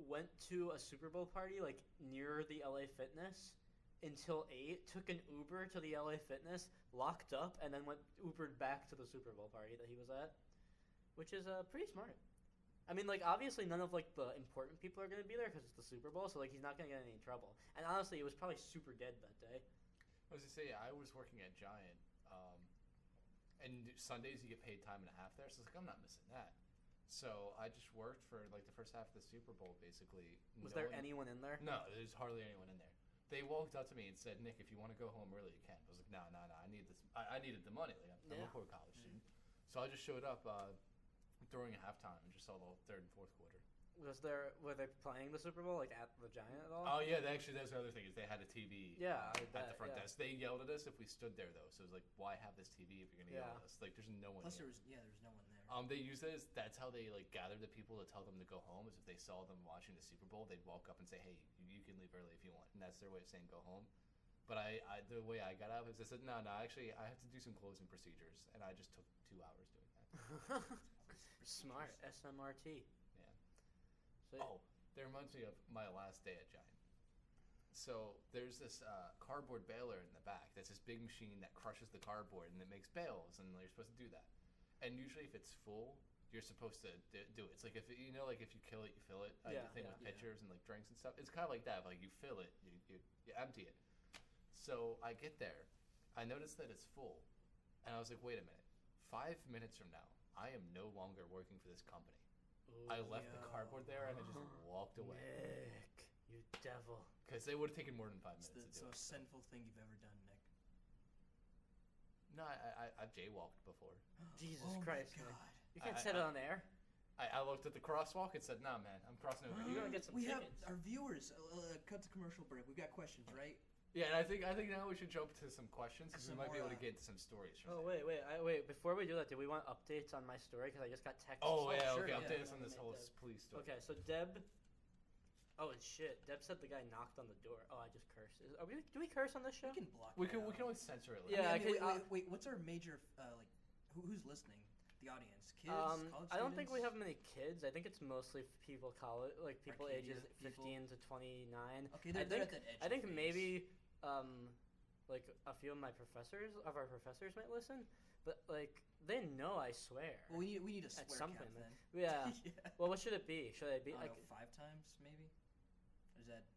went to a Super Bowl party like near the LA Fitness until 8, took an Uber to the LA Fitness, locked up, and then Ubered back to the Super Bowl party that he was at, which is pretty smart. I mean, like, obviously none of, like, the important people are going to be there because it's the Super Bowl, so, like, he's not going to get in any trouble. And honestly, it was probably super dead that day. I was going to say, I was working at Giant, and Sundays you get paid time and a half there, so I was like, I'm not missing that. So I just worked for, like, the first half of the Super Bowl, basically. Was there anyone in there? No, there's hardly anyone in there. They walked up to me and said, "Nick, if you want to go home early, you can." I was like, "No, I need this. I needed the money. Like, I'm a poor college student." So I just showed up during halftime and just saw the third and fourth quarter. Were they playing the Super Bowl, like, at the Giant at all? Oh, yeah, that's the other thing is they had a TV at the front desk. They yelled at us if we stood there, though. So it was like, why have this TV if you're going to yell at us? Like, there's no one Plus, here. there was no one there. They use it that's how they, like, gather the people to tell them to go home, is if they saw them watching the Super Bowl, they'd walk up and say, "Hey, you can leave early if you want." And that's their way of saying go home. But the way I got out is I said, no, actually, I have to do some closing procedures. And I just took 2 hours doing that. Smart. SMRT. Yeah. So, that reminds me of my last day at Giant. So there's this cardboard baler in the back. That's this big machine that crushes the cardboard and it makes bales, and you're supposed to do that. And usually, if it's full, you're supposed to do it. It's like if you kill it, you fill it. The thing with pitchers and like drinks and stuff. It's kind of like that. Like you fill it, you empty it. So I get there, I notice that it's full, and I was like, wait a minute. 5 minutes from now, I am no longer working for this company. Ooh, I left the cardboard there and I just walked away. Nick, you devil. Because they would have taken more than 5 minutes to do It's the most sinful thing you've ever done, Nick. No, I've jaywalked before. Jesus Oh Christ, my Nick. God. You can't set it on air. I looked at the crosswalk and said, nah, man, I'm crossing over. You're gonna get some We tickets. have our viewers. Cut to commercial break. We've got questions, right? Yeah, and I think now we should jump to some questions because we Some might be able more, to get into some stories from Oh there. wait! Before we do that, do we want updates on my story? Because I just got text. Oh, yeah, sure, okay. yeah. Update us on Yeah, this Deb. whole police story. Okay, so Deb. Oh shit! Deb said the guy knocked on the door. Oh, I just cursed. Do we curse on this show? We can block. We that can out. always censor it. Yeah, wait. What's our major who's listening? The audience, kids, college I don't think we students? have many kids. I think it's mostly people people Arcadia ages people. 15 to 29. Okay, they're at that edge. I think phase. maybe like a few of our professors might listen, but like they know I swear. Well, we need a at swear some count point, then. Yeah. Yeah. Well, what should it be? Should I be I like? don't know, 5 times maybe. Or is that?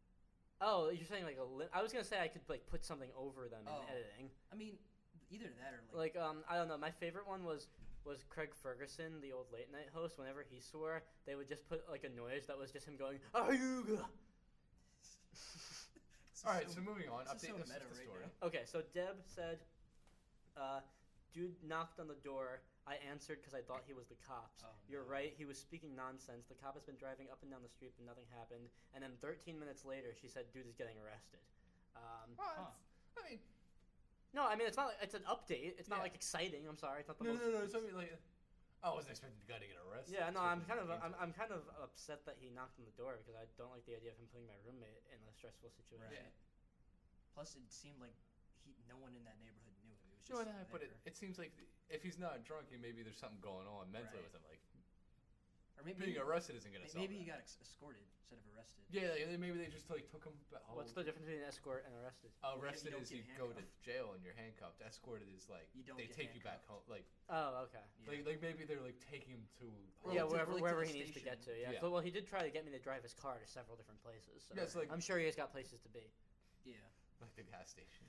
Oh, you're saying like I was gonna say I could like put something over them Oh. in editing. I mean, either that or like. I don't know. My favorite one was Craig Ferguson, the old late night host. Whenever he swore, they would just put like a noise that was just him going "Ayuga." All right, so moving on. this is Update so us meta with the right story. now. Okay, so Deb said, dude knocked on the door. I answered because I thought he was the cops. Oh, You're no. right. He was speaking nonsense. The cop has been driving up and down the street, but nothing happened. And then 13 minutes later, she said, dude is getting arrested. Well, I mean, No, I mean, it's not. It's an update. It's not Yeah. like exciting. I'm sorry. It's not the no, most. no, no. Something like, I wasn't expecting the guy to get arrested. Yeah, no, I'm kind of That's what I'm kind of upset that he knocked on the door because I don't like the idea of him putting my roommate in a stressful situation. Right. Yeah. Plus, it seemed like no one in that neighborhood knew him. It was just No, but there. it seems like if he's not drunk, maybe there's something going on mentally Right. with him. Like Or maybe being arrested isn't gonna solve maybe he that. got escorted instead of arrested. Yeah, maybe they just like took him. What's the difference between escort and arrested? Arrested don't is you get go to handcuffed. jail and you're handcuffed. Escorted is like You don't they get take you back home. handcuffed. Like Oh, okay. Yeah. like maybe they're like taking him to. Or Yeah, like to wherever the he needs to get to. station. Yeah. Yeah. Well, he did try to get me to drive his car to several different places. So Yeah, it's like I'm sure he has got places to be. Yeah. like the gas station.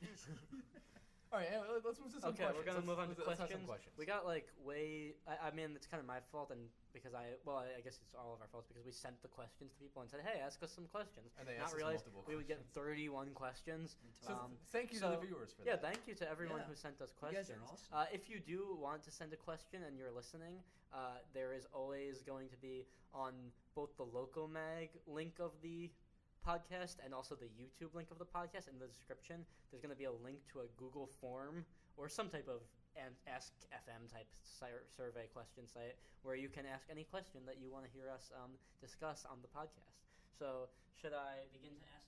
All right, anyway, let's move to some Okay, questions. we're gonna move on to let's have some questions. questions. We got like way. I mean, it's kind of my fault, and because I guess it's all of our faults because we sent the questions to people and said, "Hey, ask us some questions." And they Not asked us realize multiple we would get questions. 31 questions. So Um, thank you to so- the viewers for Yeah, that. thank you to everyone Yeah. who sent us You guys questions. are awesome. If you do want to send a question and you're listening, there is always going to be on both the Loco Mag link of the podcast and also the YouTube link of the podcast in the description. There's going to be a link to a Google form or some type of Ask FM type survey question site where you can ask any question that you want to hear us discuss on the podcast. So, should I begin to ask?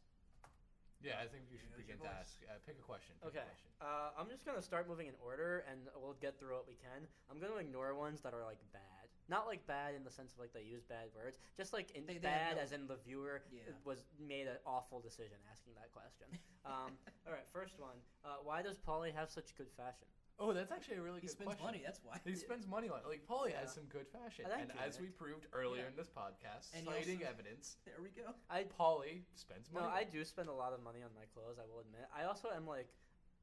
Yeah, I think you should Here's begin your to voice. ask. Pick a question. Pick Okay, A question. I'm just gonna start moving in order, and we'll get through what we can. I'm gonna ignore ones that are like bad, not like bad in the sense of like they use bad words, just like They have bad no- as in the viewer Yeah. was made an awful decision asking that question. All right, first one. Why does Paulie have such good fashion? Oh, that's actually a really He good spends question. money. That's why. He spends money on it. Like Paulie Yeah. has some good fashion, Thank and you, as Nick. we proved earlier Yeah. in this podcast, And he citing also- evidence, There we go. Paulie spends money. No, on I it. do spend a lot of money on my clothes. I will admit. I also am like,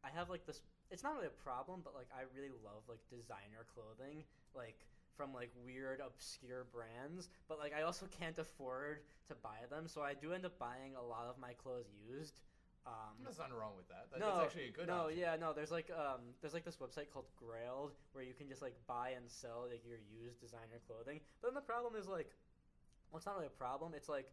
I have like this. It's not really a problem, but like I really love like designer clothing, like from like weird obscure brands. But like I also can't afford to buy them, so I do end up buying a lot of my clothes used. There's nothing wrong with that. No, That's actually a good no, option. yeah, no. There's like this website called Grailed where you can just like buy and sell like your used designer clothing. But then the problem is like, well, it's not really a problem. It's like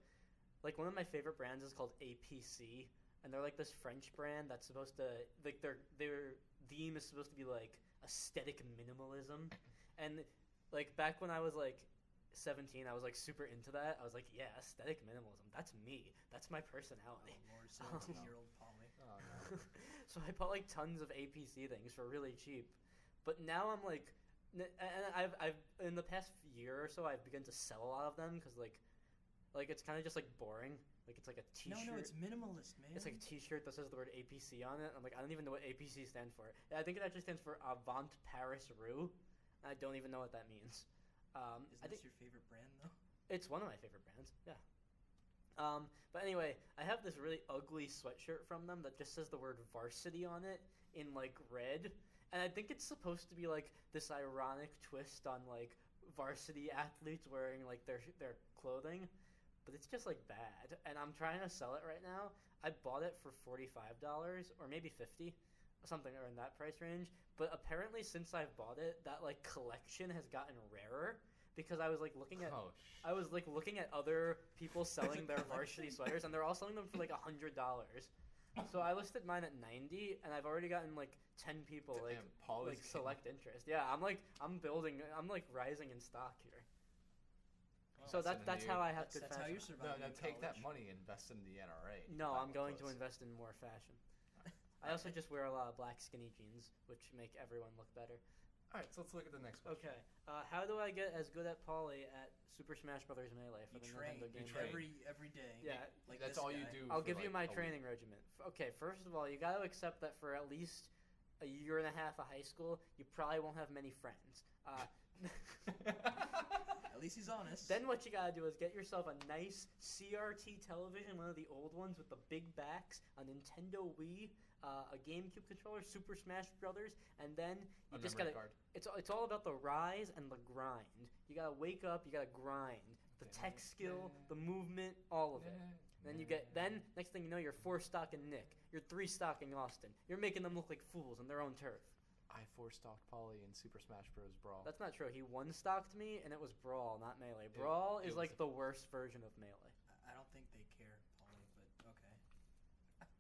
one of my favorite brands is called APC, and they're like this French brand that's supposed to like their theme is supposed to be like aesthetic minimalism, and like back when I was like 17, I was like super into that. I was like, yeah, aesthetic minimalism. That's me. That's my personality. Oh, Lord, 17-year-old Paulie. Oh, no. So I bought like tons of APC things for really cheap, but now I'm like, and I've in the past year or so I've begun to sell a lot of them because like it's kind of just like boring. Like it's like a T-shirt. No, it's minimalist, man. It's like a T-shirt that says the word APC on it. I'm like, I don't even know what APC stands for. I think it actually stands for Avant Paris Rue. I don't even know what that means. I Isn't think this your favorite brand, though? it's one of my favorite brands. Yeah. But anyway, I have this really ugly sweatshirt from them that just says the word varsity on it in like red, and I think it's supposed to be like this ironic twist on like varsity athletes wearing like their clothing, but it's just like bad. And I'm trying to sell it right now. I bought it for $45 or maybe $50, something in that price range. But apparently, since I've bought it, that like collection has gotten rarer because I was like looking at. Oh, I was like looking at other people selling their Collection. varsity sweaters, and they're all selling them for like $100. So I listed mine at 90, and I've already gotten like 10 people Damn, Paul like is select interest. Yeah, I'm building. I'm like rising in stock here. Well, So that's that's in the how air. I have good That's how fashion. you're surviving. No, in take that college. money and invest in the NRA. No, Buy I'm more going to clothes. invest in more fashion. I also just wear a lot of black skinny jeans, which make everyone look better. All right, so let's look at the next question. Okay, how do I get as good at Paulie at Super Smash Bros. Melee for You the train. Nintendo You Game train. Boy? every day. Yeah, Like That's this all you guy. do. I'll for give you like my a training week. regimen. Okay, first of all, you got to accept that for at least a year and a half of high school, you probably won't have many friends. At least he's honest. Then what you gotta do is get yourself a nice CRT television, one of the old ones with the big backs, a Nintendo Wii, a GameCube controller, Super Smash Brothers, and then you A just memory gotta. card. It's all about the rise and the grind. You gotta wake up, you gotta grind. The tech skill, the movement, all of it. Then you get. Then next thing you know, you're 4-stocking Nick. You're 3-stocking Austin. You're making them look like fools on their own turf. I 4-stocked Paulie in Super Smash Bros. Brawl. That's not true. He 1-stocked me, and it was Brawl, not Melee. It- Brawl it is was like the worst version of Melee. I don't think they care, Paulie, but okay.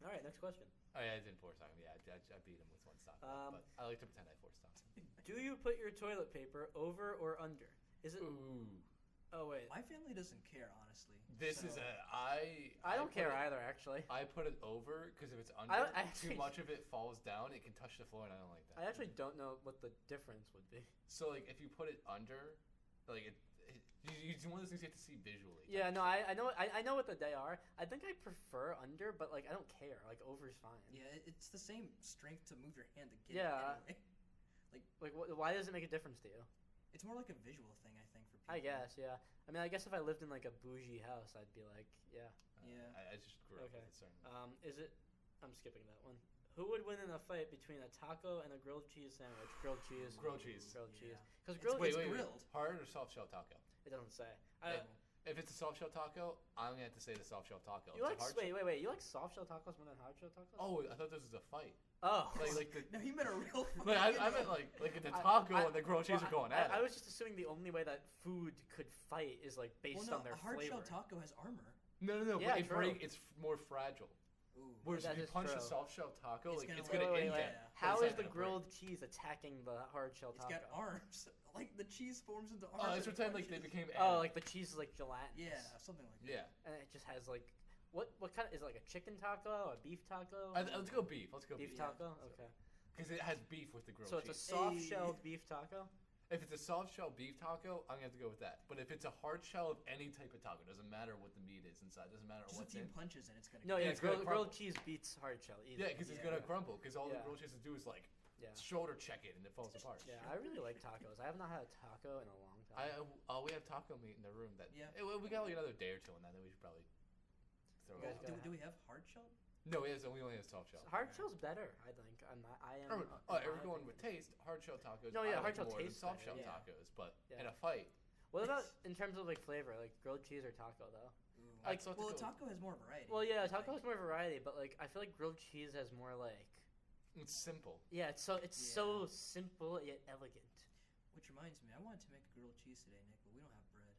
All right, next question. Oh yeah, I didn't 4-stock him. Yeah, I beat him with 1 stock. But I like to pretend I 4-stocked him. Do you put your toilet paper over or under? Is it? Ooh. Oh wait, My family doesn't care, honestly. This So- is a I don't put care it- either. Actually, I put it over because if it's under, I too actually- much of it falls down. It can touch the floor, and I don't like that. I actually don't know what the difference would be. So like, if you put it under, like it's one of those things you have to see visually. Yeah, no, I know what they are. I think I prefer under, but like I don't care. Like over's fine. Yeah, it's the same strength to move your hand to get Yeah. it anyway. Like why does it make a difference to you? It's more like a visual thing, I think, for people. I guess, yeah. I mean, I guess if I lived in like a bougie house, I'd be like, yeah. Yeah. I just grew up Okay. with it. Certain. Is it? I'm skipping that one. Who would win in a fight between a taco and a grilled cheese sandwich? Grilled cheese. Grilled cheese. Grilled Yeah. cheese. Because It's grilled. wait, it's grilled. Hard or soft shell taco? It doesn't say. If it's a soft shell taco, I'm gonna have to say the soft shell taco. You If like it's a hard wait. You like soft shell tacos more than hard shell tacos? Oh, I thought this was a fight. Oh. Like the. No, he meant a real fight. Like, I meant like the taco and the grilled cheese are going at I it. was just assuming the only way that food could fight is like based Well, no, on their a hard flavor. shell taco has armor. No, Yeah, but true. it's more fragile. Ooh. Whereas That if you is punch a true. soft shell taco, It's like gonna it's like- gonna wait, indent. yeah. but How it's is not the gonna grilled cheese attacking the hard shell It's taco? got arms. Like the cheese forms into arms. break. Oh, let's and pretend like they punches. became. Oh, ants. like the cheese is like gelatinous. Yeah, something like that. Yeah. And it just has like what kind of is it like a chicken taco, a beef taco? Let's go beef. Let's go beef beef. taco. So- Okay. Because it has beef with the grilled So it's a cheese. soft Hey. shelled beef taco. If it's a soft shell beef taco, I'm gonna have to go with that. But if it's a hard shell of any type of taco, doesn't matter what the meat is inside, doesn't matter Just a what's few in. punches and it's gonna. No, go. yeah, it's gonna grilled crumble. cheese beats hard shell. Easy. Yeah, because it's Yeah. gonna crumble. Because all the Yeah. grilled cheese do is like Yeah. shoulder check it and it falls apart. Yeah, I really like tacos. I have not had a taco in a long time. We have taco meat in the room. That Yeah. we got like another day or two on that. Then we should probably throw You it guys out. got- Do we have hard shell? No, we only have soft shell. Hard shell's better, I think. I am. Oh, everyone with taste, hard shell tacos. No, yeah, I hard like shell more than tastes soft better, shell yeah. tacos. But Yeah. in a fight, What about in terms of like flavor, like grilled cheese or taco though? Ooh. I'd still have to Well, a go- taco has more variety. Well, yeah, I taco think. has more variety, but like I feel like grilled cheese has more like it's simple. yeah, it's so simple yet elegant. Which reminds me, I wanted to make a grilled cheese today, Nick, but we don't have bread.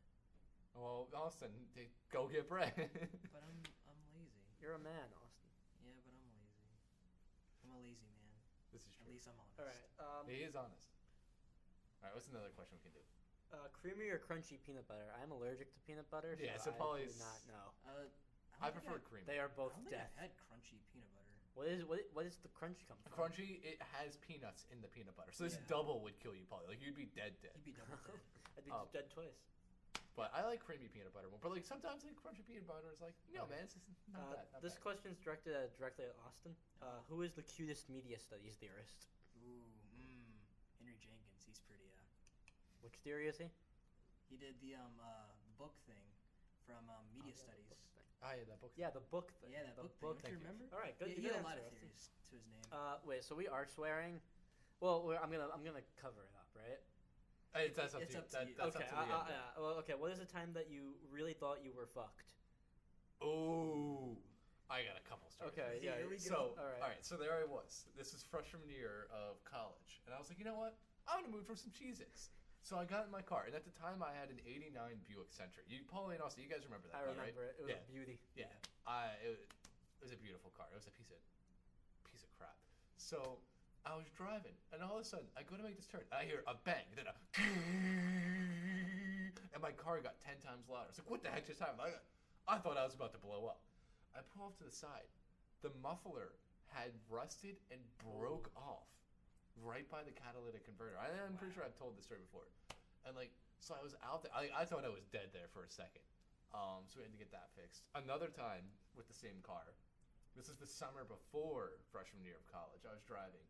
Well, Austin, go get bread. But I'm lazy. You're a man, Austin. Yeah, but I'm lazy. I'm a lazy man. This is At true. least I'm honest. All right. He is honest. All right, what's another question we can do? Creamy or crunchy peanut butter? I'm allergic to peanut butter, Yeah, so so I probably do not know. I prefer creamy. They are I both don't think death. I've had crunchy peanut butter. What is the crunch come from? Crunchy, it has peanuts in the peanut butter. So this Yeah. double would kill you, probably. Like, you'd be dead. You'd be double dead. I'd be Oh. dead twice. But I like creamy peanut butter more. But, like, sometimes, like, crunchy peanut butter is like, Okay. man, this is not bad. Not This bad. question's directed directly at Austin. Who is the cutest media studies theorist? Ooh, Henry Jenkins, he's pretty. Which theory is he? He did the book thing from media Oh, yeah, the studies. book thing. Yeah, that book. Yeah, the book thing. Yeah, that the book thing. Thank Don't you you. remember? All right, good. Yeah, he good had a lot answer, of Austin. theories to his name. Wait, so we are swearing? Well, I'm gonna cover it up, right? That's up It's to you. up to you. That's okay. up to the end. Yeah. Well, okay. What is the time that you really thought you were fucked? Ooh. I got a couple stories. Okay. Yeah, Yeah. here we So, go. All right. So there I was. This was freshman year of college. And I was like, you know what? I'm going to move for some Cheez-Its. So I got in my car. And at the time, I had an 89 Buick Century. Paulie and Austin, you guys remember that I car, remember right? it. It was Yeah. a beauty. Yeah. It was a beautiful car. It was a piece of crap. So I was driving, and all of a sudden, I go to make this turn, and I hear a bang, then a and my car got 10 times louder. I was like, what the heck just happened? I thought I was about to blow up. I pull off to the side. The muffler had rusted and broke off right by the catalytic converter. I'm pretty sure I've told this story before. And like, so I was out there. I thought I was dead there for a second. So we had to get that fixed. Another time with the same car. This is the summer before freshman year of college. I was driving.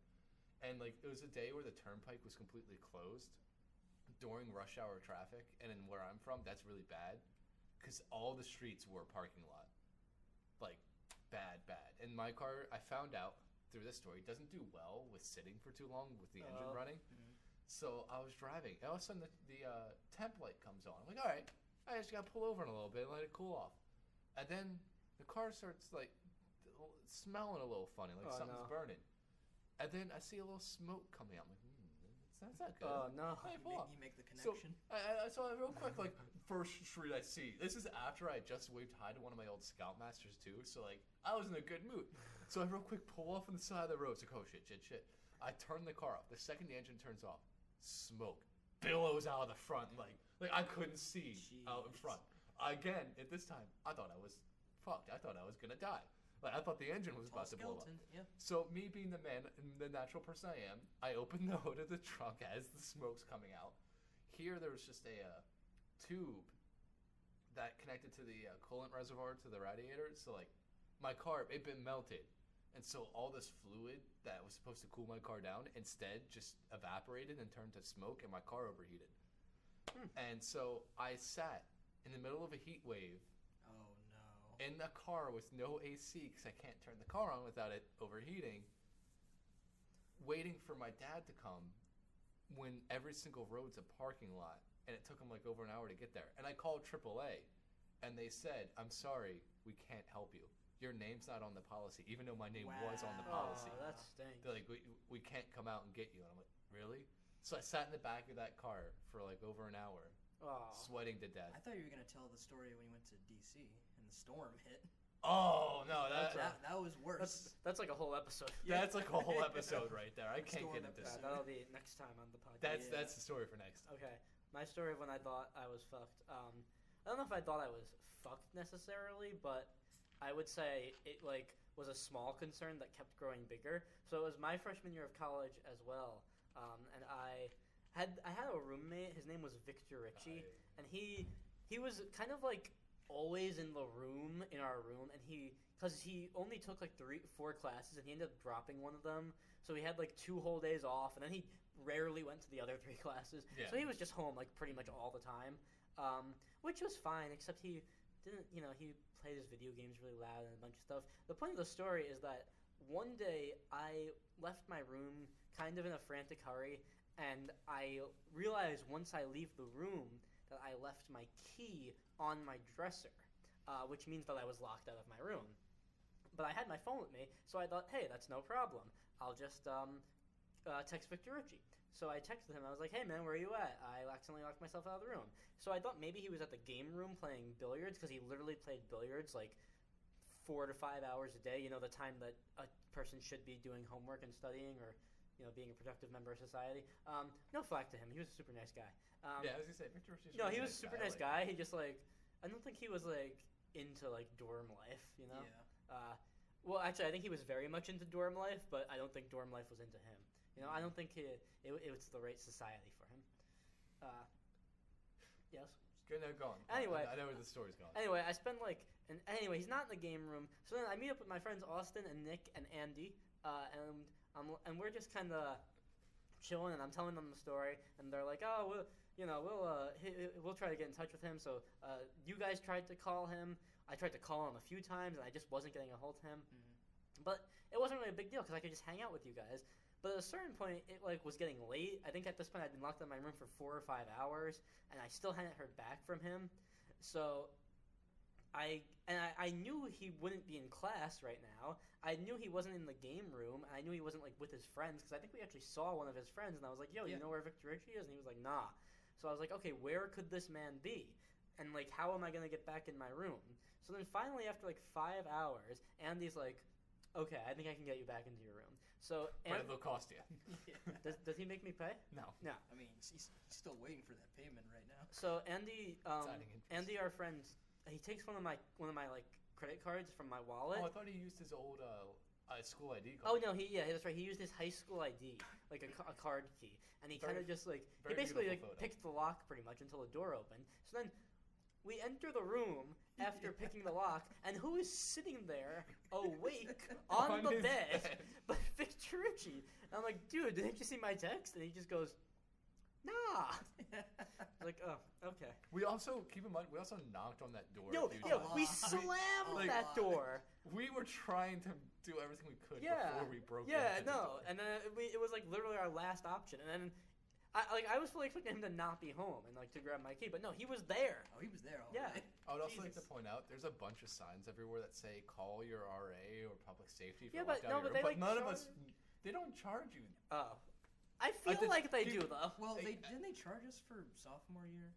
And like, it was a day where the turnpike was completely closed during rush hour traffic. And in where I'm from, that's really bad. Because all the streets were a parking lot. Like, bad. And my car, I found out through this story, doesn't do well with sitting for too long with the engine running. Mm-hmm. So I was driving. And all of a sudden, the temp light comes on. I'm like, all right. I just got to pull over in a little bit and let it cool off. And then the car starts, like, smelling a little funny, like something's burning. And then I see a little smoke coming out. I'm like, that's not good. Oh, no. You make the connection. So I real quick, like, first street I see. This is after I just waved hi to one of my old Scoutmasters, too. So, like, I was in a good mood. So I real quick pull off on the side of the road. It's like, oh, shit. I turn the car off. The second the engine turns off, smoke billows out of the front, like I couldn't see out in front. Again, at this time, I thought I was fucked. I thought I was gonna die. Like, I thought the engine was about to blow up. Yeah. So me being the man, the natural person I am, I opened the hood of the trunk as the smoke's coming out. Here there was just a tube that connected to the coolant reservoir to the radiator. So like, my car, it been melted. And so all this fluid that was supposed to cool my car down instead just evaporated and turned to smoke, and my car overheated. And so I sat in the middle of a heat wave. Oh, no. In the car with no AC because I can't turn the car on without it overheating, waiting for my dad to come when every single road's a parking lot, and it took him like over an hour to get there. And I called AAA, and they said, I'm sorry, we can't help you. Your name's not on the policy, even though my name was on the policy. Oh, that stinks. They're like, we can't come out and get you. And I'm like, really? So I sat in the back of that car for like over an hour, sweating to death. I thought you were going to tell the story when you went to D.C. and the storm hit. Oh, no. That was worse. That's like a whole episode. That's like a whole episode right there. I can't get into this. That'll be next time on the podcast. That's the story for next. Okay. My story of when I thought I was fucked. I don't know if I thought I was fucked necessarily, but I would say it like was a small concern that kept growing bigger. So it was my freshman year of college as well, and I had a roommate. His name was Victor Ritchie, and he was kind of like always in the room in our room, and because he only took like 3-4 classes, and he ended up dropping one of them. So he had like 2 whole days off, and then he rarely went to the other 3 classes. Yeah. So he was just home like pretty much all the time, which was fine, except he didn't, he played his video games really loud and a bunch of stuff. The point of the story is that one day I left my room kind of in a frantic hurry, and I realized once I leave the room that I left my key on my dresser, which means that I was locked out of my room. But I had my phone with me, so I thought, hey, that's no problem. I'll just text Victor Ritchie. So I texted him. I was like, hey, man, where are you at? I accidentally locked myself out of the room. So I thought maybe he was at the game room playing billiards, because he literally played billiards like 4 to 5 hours a day, the time that a person should be doing homework and studying or, being a productive member of society. No flack to him. He was a super nice guy. Yeah, I was going to say, Victor Ritchie's he was a super nice guy. He just, like, I don't think he was, like, into, like, dorm life, Yeah. Well, actually, I think he was very much into dorm life, but I don't think dorm life was into him. I don't think it was the right society for him. Yes? Good, now go on. Anyway. I know where the story's going. Anyway, I spend anyway, he's not in the game room. So then I meet up with my friends Austin and Nick and Andy, and we're just kind of chilling, and I'm telling them the story, and they're like, oh, we'll try to get in touch with him. So you guys tried to call him. I tried to call him a few times, and I just wasn't getting a hold of him. Mm-hmm. But it wasn't really a big deal, because I could just hang out with you guys. But at a certain point, it was getting late. I think at this point I'd been locked in my room for 4 or 5 hours, and I still hadn't heard back from him. So I knew he wouldn't be in class right now. I knew he wasn't in the game room, and I knew he wasn't like with his friends, because I think we actually saw one of his friends, and I was like, yo, you know where Victor Ritchie is? And he was like, nah. So I was like, okay, where could this man be? And like, how am I going to get back in my room? So then finally, after like 5 hours, Andy's like, okay, I think I can get you back into your room. So But it'll cost you. does he make me pay? No. No. I mean, he's still waiting for that payment right now. So Andy, Signing interest. Andy, our friend, he takes one of my like credit cards from my wallet. Oh, I thought he used his old school ID Oh card. no, that's right. He used his high school ID, like a card key, and he kind of just like he very basically like beautiful photo. picked the lock pretty much until the door opened. So then we enter the room after picking the lock, and who is sitting there awake on the his bed but Victor Ritchie? And I'm like, dude, didn't you see my text? And he just goes, nah. Like, oh, okay. We also, keep in mind, we also knocked on that door. Yo, a few yo, times. we slammed Like- that door. We were trying to do everything we could Yeah. before we broke Yeah, into the no, door. and then it was like literally our last option, and then I was fully expecting him to not be home and like to grab my key, but no, he was there. Oh, he was there all Yeah. right. I would also like to Jesus. point out there's a bunch of signs everywhere that say call your RA or public safety for Yeah, but no, lockdown but your they, room, like, none of us, they don't charge you. Oh, I feel did- like they you- do though. Well, Hey, didn't they charge us for sophomore year?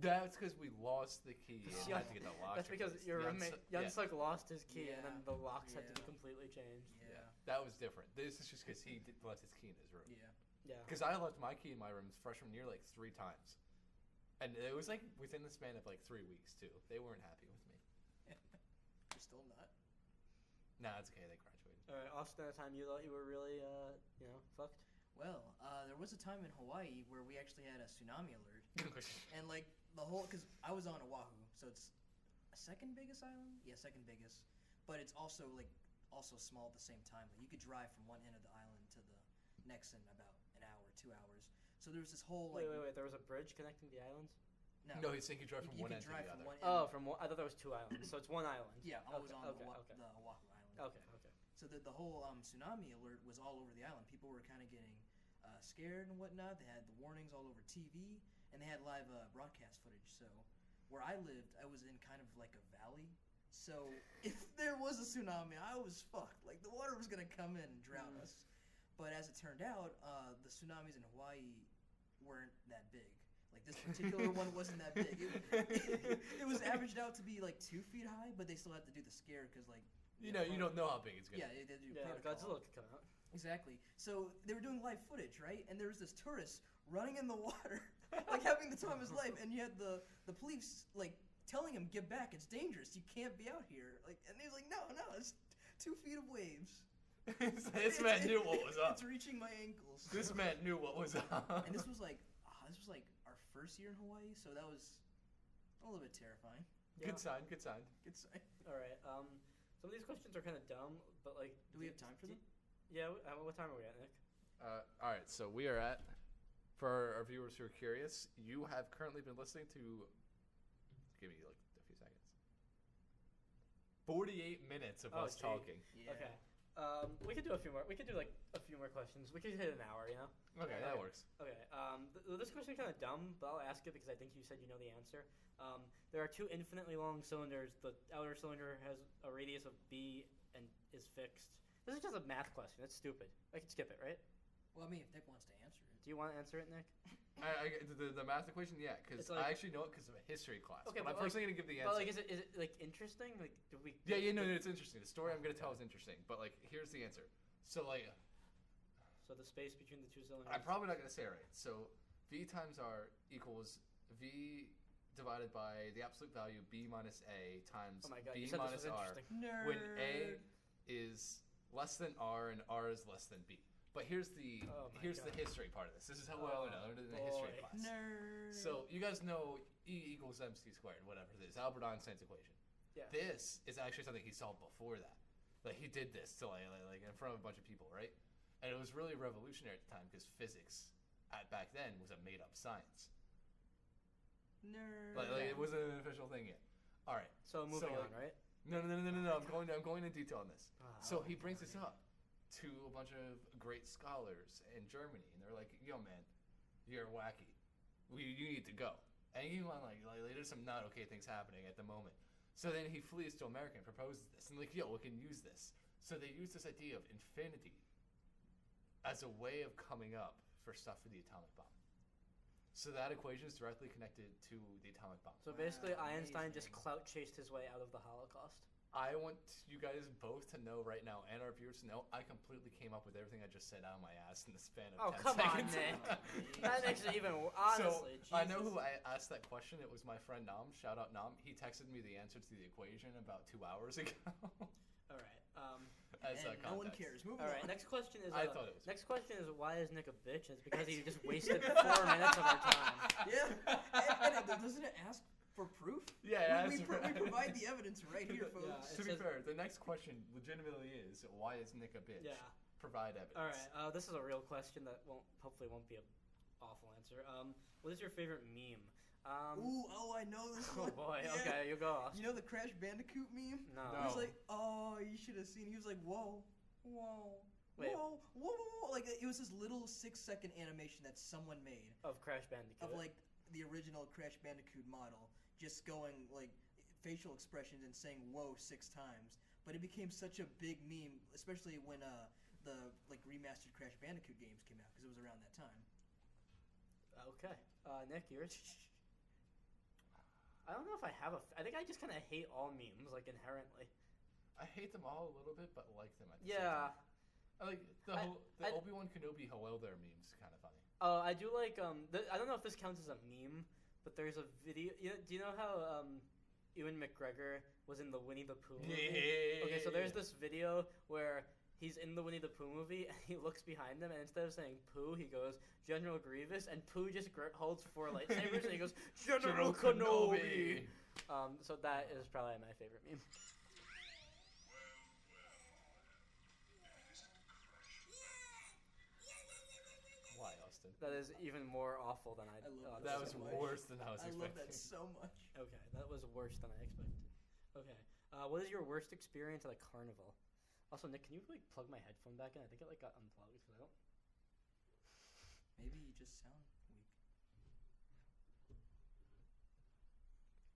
That's because we lost the key and Yeah, had to get the lock. That's because replaced. your The roommate yeah, Yunsuk lost his key, and then Yeah, the locks had to be yeah. completely changed. Yeah. that was different. This is just because he left his key in his room. Yeah. Yeah. Because I left my key in my room freshman year like 3 times. And it was like within the span of like 3 weeks too. They weren't happy with me. You're still not. Nah, it's okay. They graduated. All right, Austin, at a time you thought you were really, fucked. Well, there was a time in Hawaii where we actually had a tsunami alert, and like the whole, because I was on Oahu, so it's a second biggest island. Yeah, second biggest, but it's also small at the same time. Like you could drive from one end of the island to the next in about an hour, 2 hours. So there was this whole like Wait. There was a bridge connecting the islands. No, he's saying you drive from you one can end to drive the from other. one end. Oh, I thought there was 2 islands, so it's 1 island. Yeah, I was Okay, on okay, the okay. Oahu island. Okay. So the whole tsunami alert was all over the island. People were kind of getting scared and whatnot. They had the warnings all over TV, and they had live broadcast footage. So where I lived, I was in kind of like a valley. So if there was a tsunami, I was fucked. Like the water was gonna come in and drown us. But as it turned out, the tsunamis in Hawaii weren't that big. Like this particular one wasn't that big. It was averaged out to be like 2 feet high, but they still had to do the scare because like You don't know how big it's gonna yeah, be. they do Yeah, protocol. Godzilla could come out. Exactly. So they were doing live footage, right? And there was this tourist running in the water, like having the time of his life, and you had the police like telling him, "Get back! It's dangerous. You can't be out here." Like, and he was like, "No, it's 2 feet of waves." This man knew what was up. It's reaching my ankles. This man knew what was up. And this was like our first year in Hawaii, so that was a little bit terrifying. Good sign. Good sign. Good sign. All right. Some of these questions are kind of dumb, but like. Do we have time for them? Yeah. What time are we at, Nick? All right, so we are at, for our viewers who are curious, you have currently been listening to, give me like a few seconds, 48 minutes of Oh, us gee. talking. Yeah. Okay. We could do a few more. We could do like a few more questions. We could hit an hour, you know. Okay, that works. Okay. This question is kind of dumb, but I'll ask it because I think you said you know the answer. There are 2 infinitely long cylinders. The outer cylinder has a radius of b and is fixed. This is just a math question. It's stupid. I can skip it, right? Well, I mean, if Nick wants to answer it. Do you want to answer it, Nick? The math equation, yeah, because It's like- I actually know it because of a history class. Okay, but I'm but personally going to give the answer. But like, is it like interesting? Like, do we? Yeah, no, it's interesting. The story I'm going to tell is interesting, but like, here's the answer. So like, So the space between the 2 cylinders. I'm probably not going to say it right. So V times R equals V divided by the absolute value B minus A times Oh my god! B You said minus this was R. interesting. Nerd. When A is less than R and R is less than B. But here's the Oh my here's the God. history part of this. This is how well I learned it in the history boy. class. Nerd. So you guys know E equals MC squared, whatever it is, Albert Einstein's equation. Yeah. This is actually something he solved before that. Like he did this to like in front of a bunch of people, right? And it was really revolutionary at the time because physics back then was a made up science. Nerd. Like it wasn't an official thing yet. All right. So moving on, like, right? No. I'm going into detail on this. So he brings this up to a bunch of great scholars in Germany, and they're like, "Yo, man, you're wacky. You need to go." And you want like there's some not okay things happening at the moment. So then he flees to America and proposes this, and like, "Yo, we can use this." So they use this idea of infinity as a way of coming up for stuff for the atomic bomb. So that equation is directly connected to the atomic bomb. So basically, Wow, Einstein just amazing. clout chased his way out of the Holocaust. I want you guys both to know right now, and our viewers to know, I completely came up with everything I just said out of my ass in the span of 10 come on, seconds. Nick. That makes it even honestly. So, I know Jesus. who I asked that question. It was my friend Nam. Shout out Nam. He texted me the answer to the equation about 2 hours ago. All right. As And no one context. cares. Moving All right. on. Next question is. I thought it was. Next question is why is Nick a bitch? It's because he just wasted 4 minutes of our time. Yeah. And doesn't it ask for proof? Yeah, we provide the evidence right here, folks. Yeah, To be fair, the next question legitimately is, why is Nick a bitch? Yeah. Provide evidence. All right. This is a real question that hopefully won't be an awful answer. What is your favorite meme? I know this Oh one. boy. Yeah. Okay, you go. You know the Crash Bandicoot meme? No. He was like, oh, you should have seen. He was like, whoa. Wait. Whoa. Like, it was this little 6-second animation that someone made Of Crash Bandicoot. of, like, the original Crash Bandicoot model just going, like, facial expressions and saying whoa 6 times. But it became such a big meme, especially when the, like, remastered Crash Bandicoot games came out, because it was around that time. Okay. Nick, yours? I don't know if I have I think I just kind of hate all memes, like, inherently. I hate them all a little bit, but like them at the same Yeah. time. I like the Obi-Wan Kenobi hello there meme is kind of funny. I do like, I don't know if this counts as a meme, but there's a video, do you know how, Ewan McGregor was in the Winnie the Pooh movie? Yeah. Okay, so there's this video where he's in the Winnie the Pooh movie, and he looks behind him, and instead of saying Pooh, he goes, General Grievous, and Pooh just holds 4 lightsabers, and he goes, General Kenobi! So that is probably my favorite meme. Why, Austin? That is even more awful than I love That so was much. worse than I was I expecting. love that so much. Okay, that was worse than I expected. Okay, what is your worst experience at a carnival? Also, Nick, can you like plug my headphone back in? I think it like got unplugged because I don't. Maybe you just sound weak.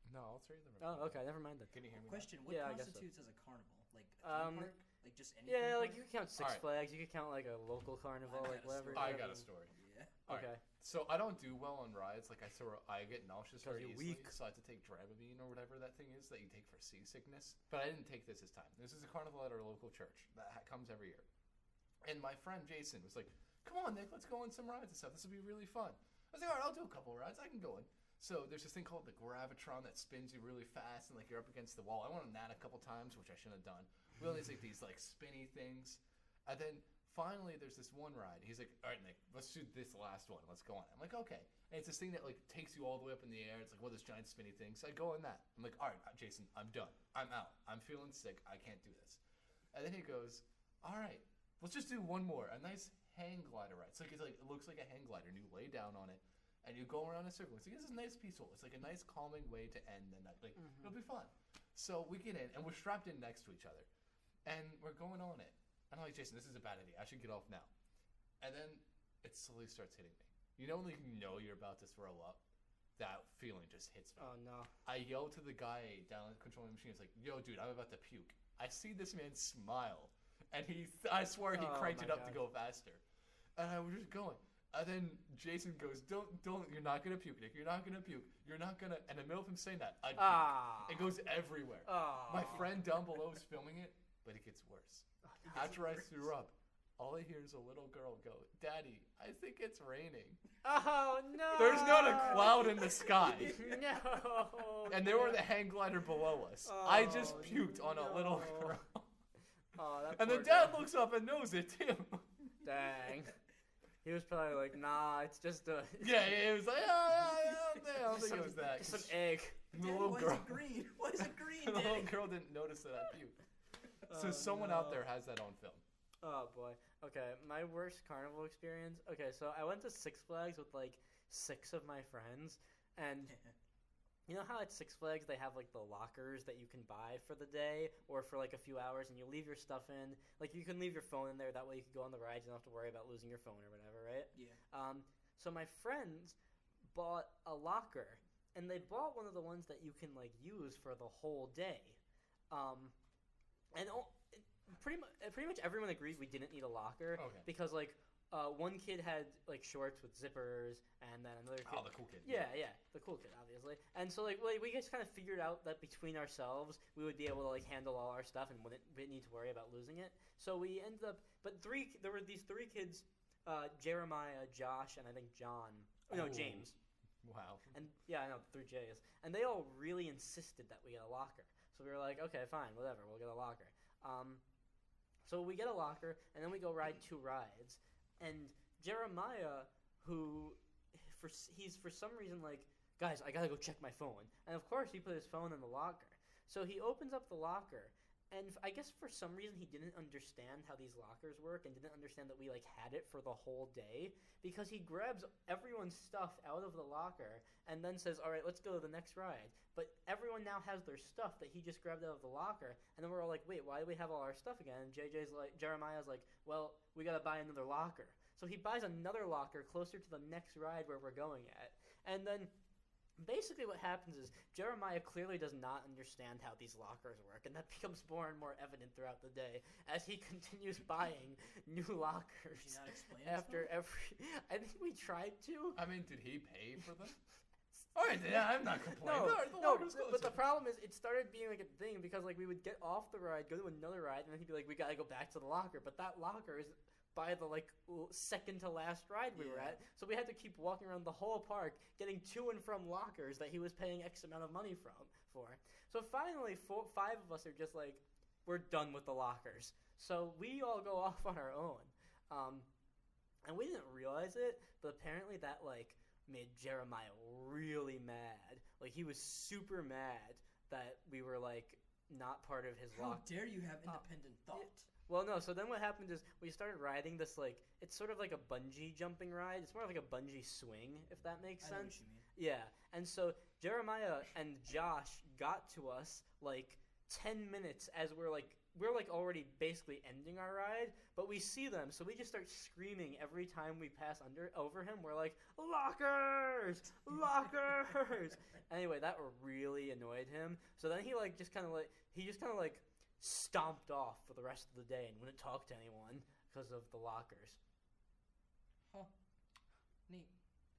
No, I'll trade them. Oh, okay, never mind then. Can you hear me? Question: What Yeah, I guess so. constitutes as a carnival? Like a theme park? Like just any? Yeah, theme like park? you could count Six Alright. Flags. You could count like a local carnival, I like got a whatever. story. I whatever. got a story. Yeah. All right. Okay. So I don't do well on rides. Like I get nauseous 'Cause very you're easily. weak. So I have to take Dramamine or whatever that thing is that you take for seasickness. But I didn't take this time. This is a carnival at our local church that comes every year. And my friend Jason was like, "Come on, Nick, let's go on some rides and stuff. This will be really fun." I was like, "All right, I'll do a couple of rides. I can go in." So there's this thing called the Gravitron that spins you really fast and like you're up against the wall. I went on that a couple times, which I shouldn't have done. We only like these like spinny things, and then finally there's this one ride. He's like, "All right, Nick, let's do this last one. Let's go on." I'm like, "Okay." And it's this thing that like takes you all the way up in the air. It's like one of those giant spinny things. So I go on that. I'm like, "All right, Jason, I'm done. I'm out. I'm feeling sick. I can't do this." And then he goes, "All right, let's just do one more. A nice hang glider ride." It's like it looks like a hang glider, and you lay down on it, and you go around in a circle. It's like this is nice, peaceful. It's like a nice, calming way to end the night. Like it'll be fun. So we get in, and we're strapped in next to each other, and we're going on it. And I'm like, "Jason, this is a bad idea. I should get off now." And then it slowly starts hitting me. You know when you know you're about to throw up? That feeling just hits me. Oh no. I yell to the guy down controlling the machine. It's like, "Yo, dude, I'm about to puke." I see this man smile, and I swear he Oh, cranked my it up to God. go faster. And I was just going. And then Jason goes, don't, you're not going to puke, Nick. You're not going to puke. You're not going to. And in the middle of him saying that, I puke. Ah. It goes everywhere. Ah. My friend down below is filming it, but it gets worse. After I threw up, all I hear is a little girl go, "Daddy, I think it's raining." Oh no. There's not a cloud in the sky. No. And there were the hang glider below us. I just Oh, puked on a little no. girl. Oh, that And the poor dad guy. looks up and knows it too. Dang. He was probably like, "Nah, it's just a." Yeah, he was like, I don't think it was that. Just an egg. And the Daddy, little why girl, is it green? Why is it green, the little Daddy? girl didn't notice that I puked. So Oh, someone out no. there has that on film. Oh boy. Okay, my worst carnival experience. Okay, so I went to Six Flags with like 6 of my friends, and you know how at Six Flags they have like the lockers that you can buy for the day or for like a few hours, and you leave your stuff in. Like you can leave your phone in there. That way you can go on the rides. You don't have to worry about losing your phone or whatever, right? Yeah. So my friends bought a locker, and they bought one of the ones that you can like use for the whole day. And pretty much everyone agreed we didn't need a locker Okay. because like one kid had like shorts with zippers, and then another kid. Oh, the cool kid. Yeah, the cool kid, obviously. And so like we just kind of figured out that between ourselves we would be able to like handle all our stuff and wouldn't need to worry about losing it. So we ended up, there were these three kids, Jeremiah, Josh, and I think John. No, James. Wow. And yeah, I know, 3 J's. And they all really insisted that we get a locker. So we were like, okay, fine, whatever, we'll get a locker. So we get a locker, and then we go ride 2 rides. And Jeremiah, he's for some reason like, guys, I gotta go check my phone. And of course, he put his phone in the locker. So he opens up the locker, and I guess for some reason he didn't understand how these lockers work and didn't understand that we like had it for the whole day, because he grabs everyone's stuff out of the locker and then says, all right, let's go to the next ride. But everyone now has their stuff that he just grabbed out of the locker, and then we're all like, wait, why do we have all our stuff again? And Jeremiah's like, well, we gotta buy another locker. So he buys another locker closer to the next ride where we're going at. And then basically what happens is Jeremiah clearly does not understand how these lockers work, and that becomes more and more evident throughout the day as he continues buying new lockers. Did he not explain after himself? I think we tried to. I mean, did he pay for them? All right, yeah, I'm not complaining. But the problem is it started being like a thing because like we would get off the ride, go to another ride, and then he'd be like, we gotta go back to the locker. But that locker is by the like second to last ride we were at, so we had to keep walking around the whole park getting to and from lockers that he was paying X amount of money for. So finally 5 of us are just like, we're done with the lockers. So we all go off on our own. And we didn't realize it, but apparently that like made Jeremiah really mad. Like he was super mad that we were like not part of his How locker. dare you have independent thought? Well, no, so then what happened is we started riding this, like, it's sort of like a bungee jumping ride. It's more like a bungee swing, if that makes I know sense. what you mean. Yeah, and so Jeremiah and Josh got to us, like, 10 minutes as we're already basically ending our ride, but we see them, so we just start screaming every time we pass over him. We're like, lockers! Lockers! Anyway, that really annoyed him. So then he just kind of stomped off for the rest of the day and wouldn't talk to anyone because of the lockers. Huh. Neat.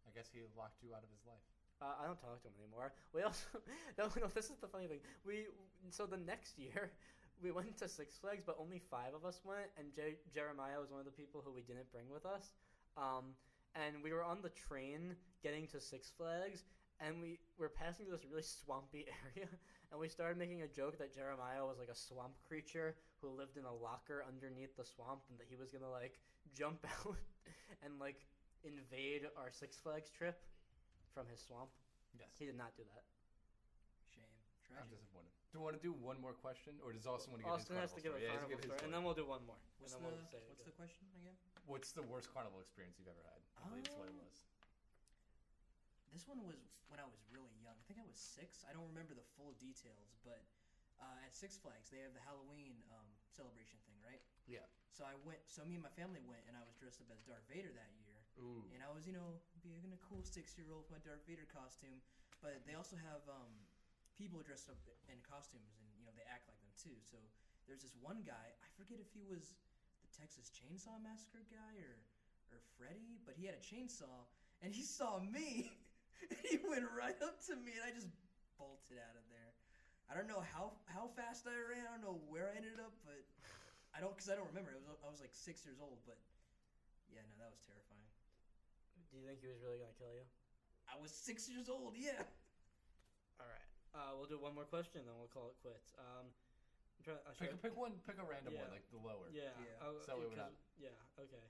I guess he locked you out of his life. I don't talk to him anymore. We also no. This is the funny thing. So the next year we went to Six Flags, but only 5 of us went, and Jeremiah was one of the people who we didn't bring with us. And we were on the train getting to Six Flags, and we were passing through this really swampy area, and we started making a joke that Jeremiah was like a swamp creature who lived in a locker underneath the swamp, and that he was gonna like jump out and like invade our Six Flags trip from his swamp. Yes. He did not do that. Shame. I'm Tragic. disappointed. Do you want to do one more question, or does Austin want to give Austin has to give a Yeah, carnival story, and then we'll do one more. What's and then we'll say the question again? What's the worst carnival experience you've ever had? I believe that's what it was. This one was when I was really young. I think I was 6. I don't remember the full details, but at Six Flags they have the Halloween celebration thing, right? Yeah. So me and my family went, and I was dressed up as Darth Vader that year. Ooh. And I was, being a cool 6-year-old with my Darth Vader costume. But they also have people dressed up in costumes, and they act like them too. So there's this one guy. I forget if he was the Texas Chainsaw Massacre guy or Freddy, but he had a chainsaw, and he saw me. He went right up to me, and I just bolted out of there. I don't know how fast I ran. I don't know where I ended up, but I don't remember. I was like 6 years old, but yeah, no, that was terrifying. Do you think he was really gonna kill you? I was 6 years old. Yeah. All right. We'll do one more question, then we'll call it quits. Pick one. Pick a random one, like the lower. Yeah. Yeah. So we're not. Yeah. Okay.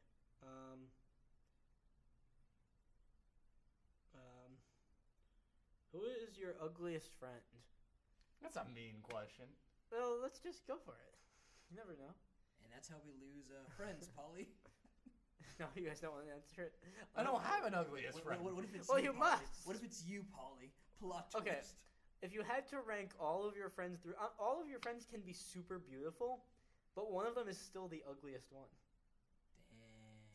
Who is your ugliest friend? That's a mean question. Well, let's just go for it. You never know. And that's how we lose friends, Paulie. No, you guys don't want to answer it. I don't have an ugliest friend. What if it's Well, you you Paulie? must. What if it's you, Paulie? Plot twist. Okay. If you had to rank all of your friends through, all of your friends can be super beautiful, but one of them is still the ugliest one.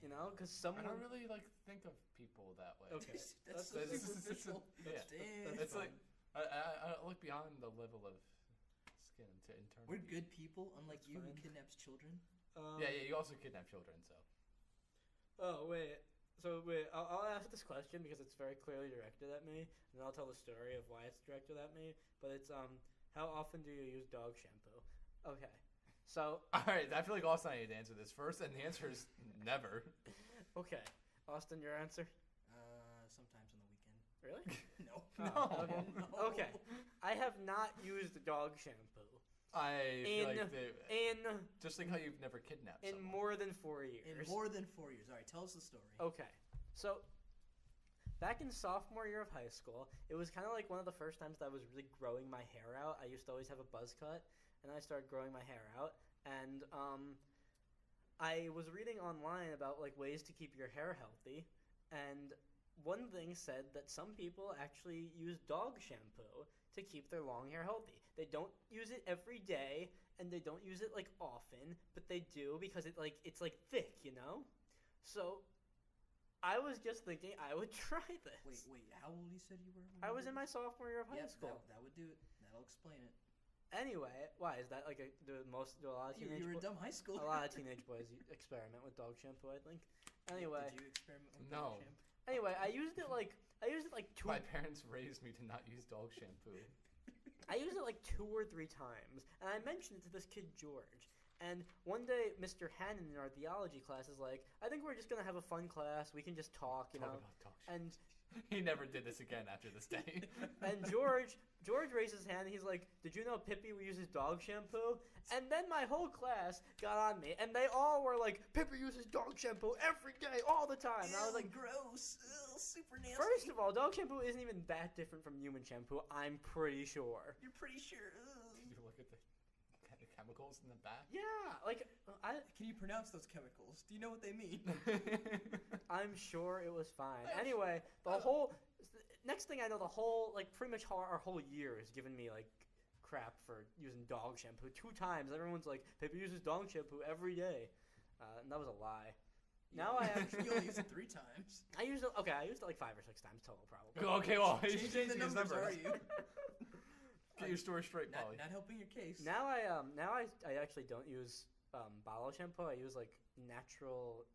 Damn. Because someone. I don't really think of people that way. Okay. That's so That's- superficial. Yeah. Damn. It's like I look beyond the level of skin to internal. We're good people, unlike That's you who fine. kidnaps children. Yeah. You also kidnap children, so. Oh wait. So wait, I'll ask this question because it's very clearly directed at me, and I'll tell the story of why it's directed at me. But it's how often do you use dog shampoo? Okay, so All right, I feel like Austin, I need to answer this first, and the answer is never. okay, Austin, your answer? Sometimes on the weekend. Really? No. Oh, okay. No. Okay, I have not used dog shampoo I feel like in just like how you've never kidnapped in someone. more than 4 years. In more than 4 years. All right, tell us the story. Okay, so back in sophomore year of high school, it was kind of like one of the first times that I was really growing my hair out. I used to always have a buzz cut, and then I started growing my hair out. And I was reading online about like ways to keep your hair healthy, and one thing said that some people actually use dog shampoo to keep their long hair healthy. They don't use it every day, and they don't use it like often, but they do because it's like thick, you know? So I was just thinking I would try this. Wait, how old you said you were? I was in my sophomore year of high Yep, school. that would do it. That'll explain it. Anyway, why is that like do a lot of teenage You were a dumb high schooler. a lot of teenage boys experiment with dog shampoo, I think. Anyway, Did you experiment with No. dog shampoo? anyway, I used it like two. My parents raised me to not use dog shampoo. I used it like 2 or 3 times, and I mentioned it to this kid George. And one day, Mr. Hannon in our theology class is like, "I think we're just gonna have a fun class. We can just talk, you know." Talk about dog shampoo. And He never did this again after this day. and George raises his hand. And he's like, "Did you know Pippi uses dog shampoo?" And then my whole class got on me, and they all were like, "Pippi uses dog shampoo every day, all the time." And I was like, gross. Ew, super nasty. first of all, dog shampoo isn't even that different from human shampoo. I'm pretty sure. You're pretty sure. Did you look at the chemicals in the back? Yeah, like Can you pronounce those chemicals? Do you know what they mean? I'm sure it was fine. Anyway, the whole next thing I know, the whole like pretty much our whole year is giving me like crap for using dog shampoo 2 times. Everyone's like, "Pippi uses dog shampoo every day," and that was a lie. Now I actually You only used it 3 times. I used it like 5 or 6 times total, probably. Okay, well, he's Changing the changing his numbers, numbers. are you? Get your story straight, Paulie. Not helping your case. Now I actually don't use bottle shampoo. I use like natural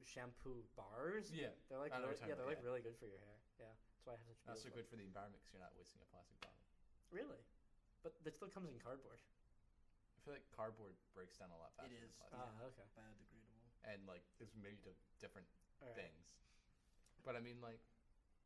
shampoo bars. Yeah, They're like I know what you're talking they're like about, really good for your hair. Yeah, that's why I have such. That's so beautiful- good for the environment because you're not wasting a plastic bottle. Really, but it still comes in cardboard. I feel like cardboard breaks down a lot faster It than is. plastic. Ah, okay. Biodegradable. And like it's made of different All right. things. But I mean, like,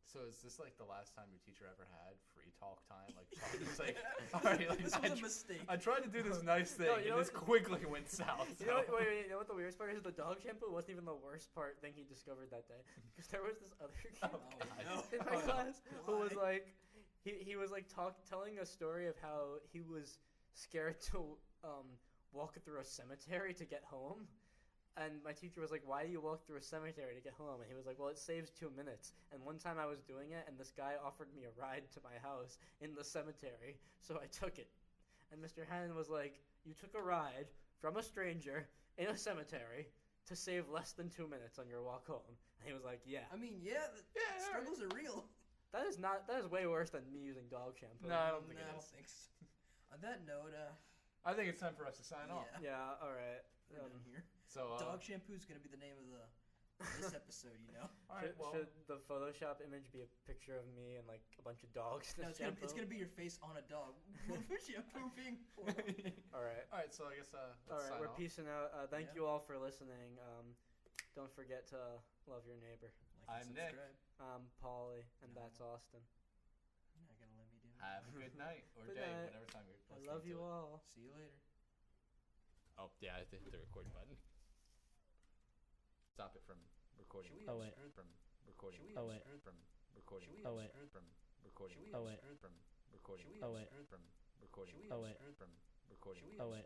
so is this like the last time your teacher ever had free talk time? Like, it's like, all right, like, This was a mistake. I tried to do this nice thing, No, you know and this quickly went south. You know, you know what the weirdest part is? The dog shampoo wasn't even the worst part thing he discovered that day. Because there was this other kid Oh, no. in my Oh, no. class who was Why? like, he was like telling a story of how he was scared to walk through a cemetery to get home. And my teacher was like, "Why do you walk through a cemetery to get home?" And he was like, "Well, it saves 2 minutes." And one time I was doing it, and this guy offered me a ride to my house in the cemetery, so I took it. And Mr. Hannon was like, "You took a ride from a stranger in a cemetery to save less than 2 minutes on your walk home." And he was like, "Yeah, I mean, yeah, the struggles are real. that is way worse than me using dog shampoo." No, I don't think No, it I is. don't think so. On that note, I think it's time for us to sign off. yeah, Yeah, all right. we're done here. So, Dog shampoo is gonna be the name of this episode, you know. all right, well, Should the Photoshop image be a picture of me and like a bunch of dogs? No, and it's shampoo? gonna be your face on a dog. Shampoo being poured. All right. all right. So I guess let's All right, sign we're off. peacing out. Thank Yeah. you all for listening. Don't forget to love your neighbor. Like I'm and Nick. subscribe. I'm Paulie, and No. that's Austin. You're not gonna let me do it. Have a good night or Good day, night. whatever time you're I listening love to you it. all. See you later. Oh yeah, I hit the record button. Stop it from recording. Should we Oh, wait. From recording. Should we Oh, wait. From recording. Should we Oh, wait. From recording. Should we Oh, wait. From recording. Should we Oh, wait. From recording. Should we Oh, wait. From recording. Should we Oh, wait.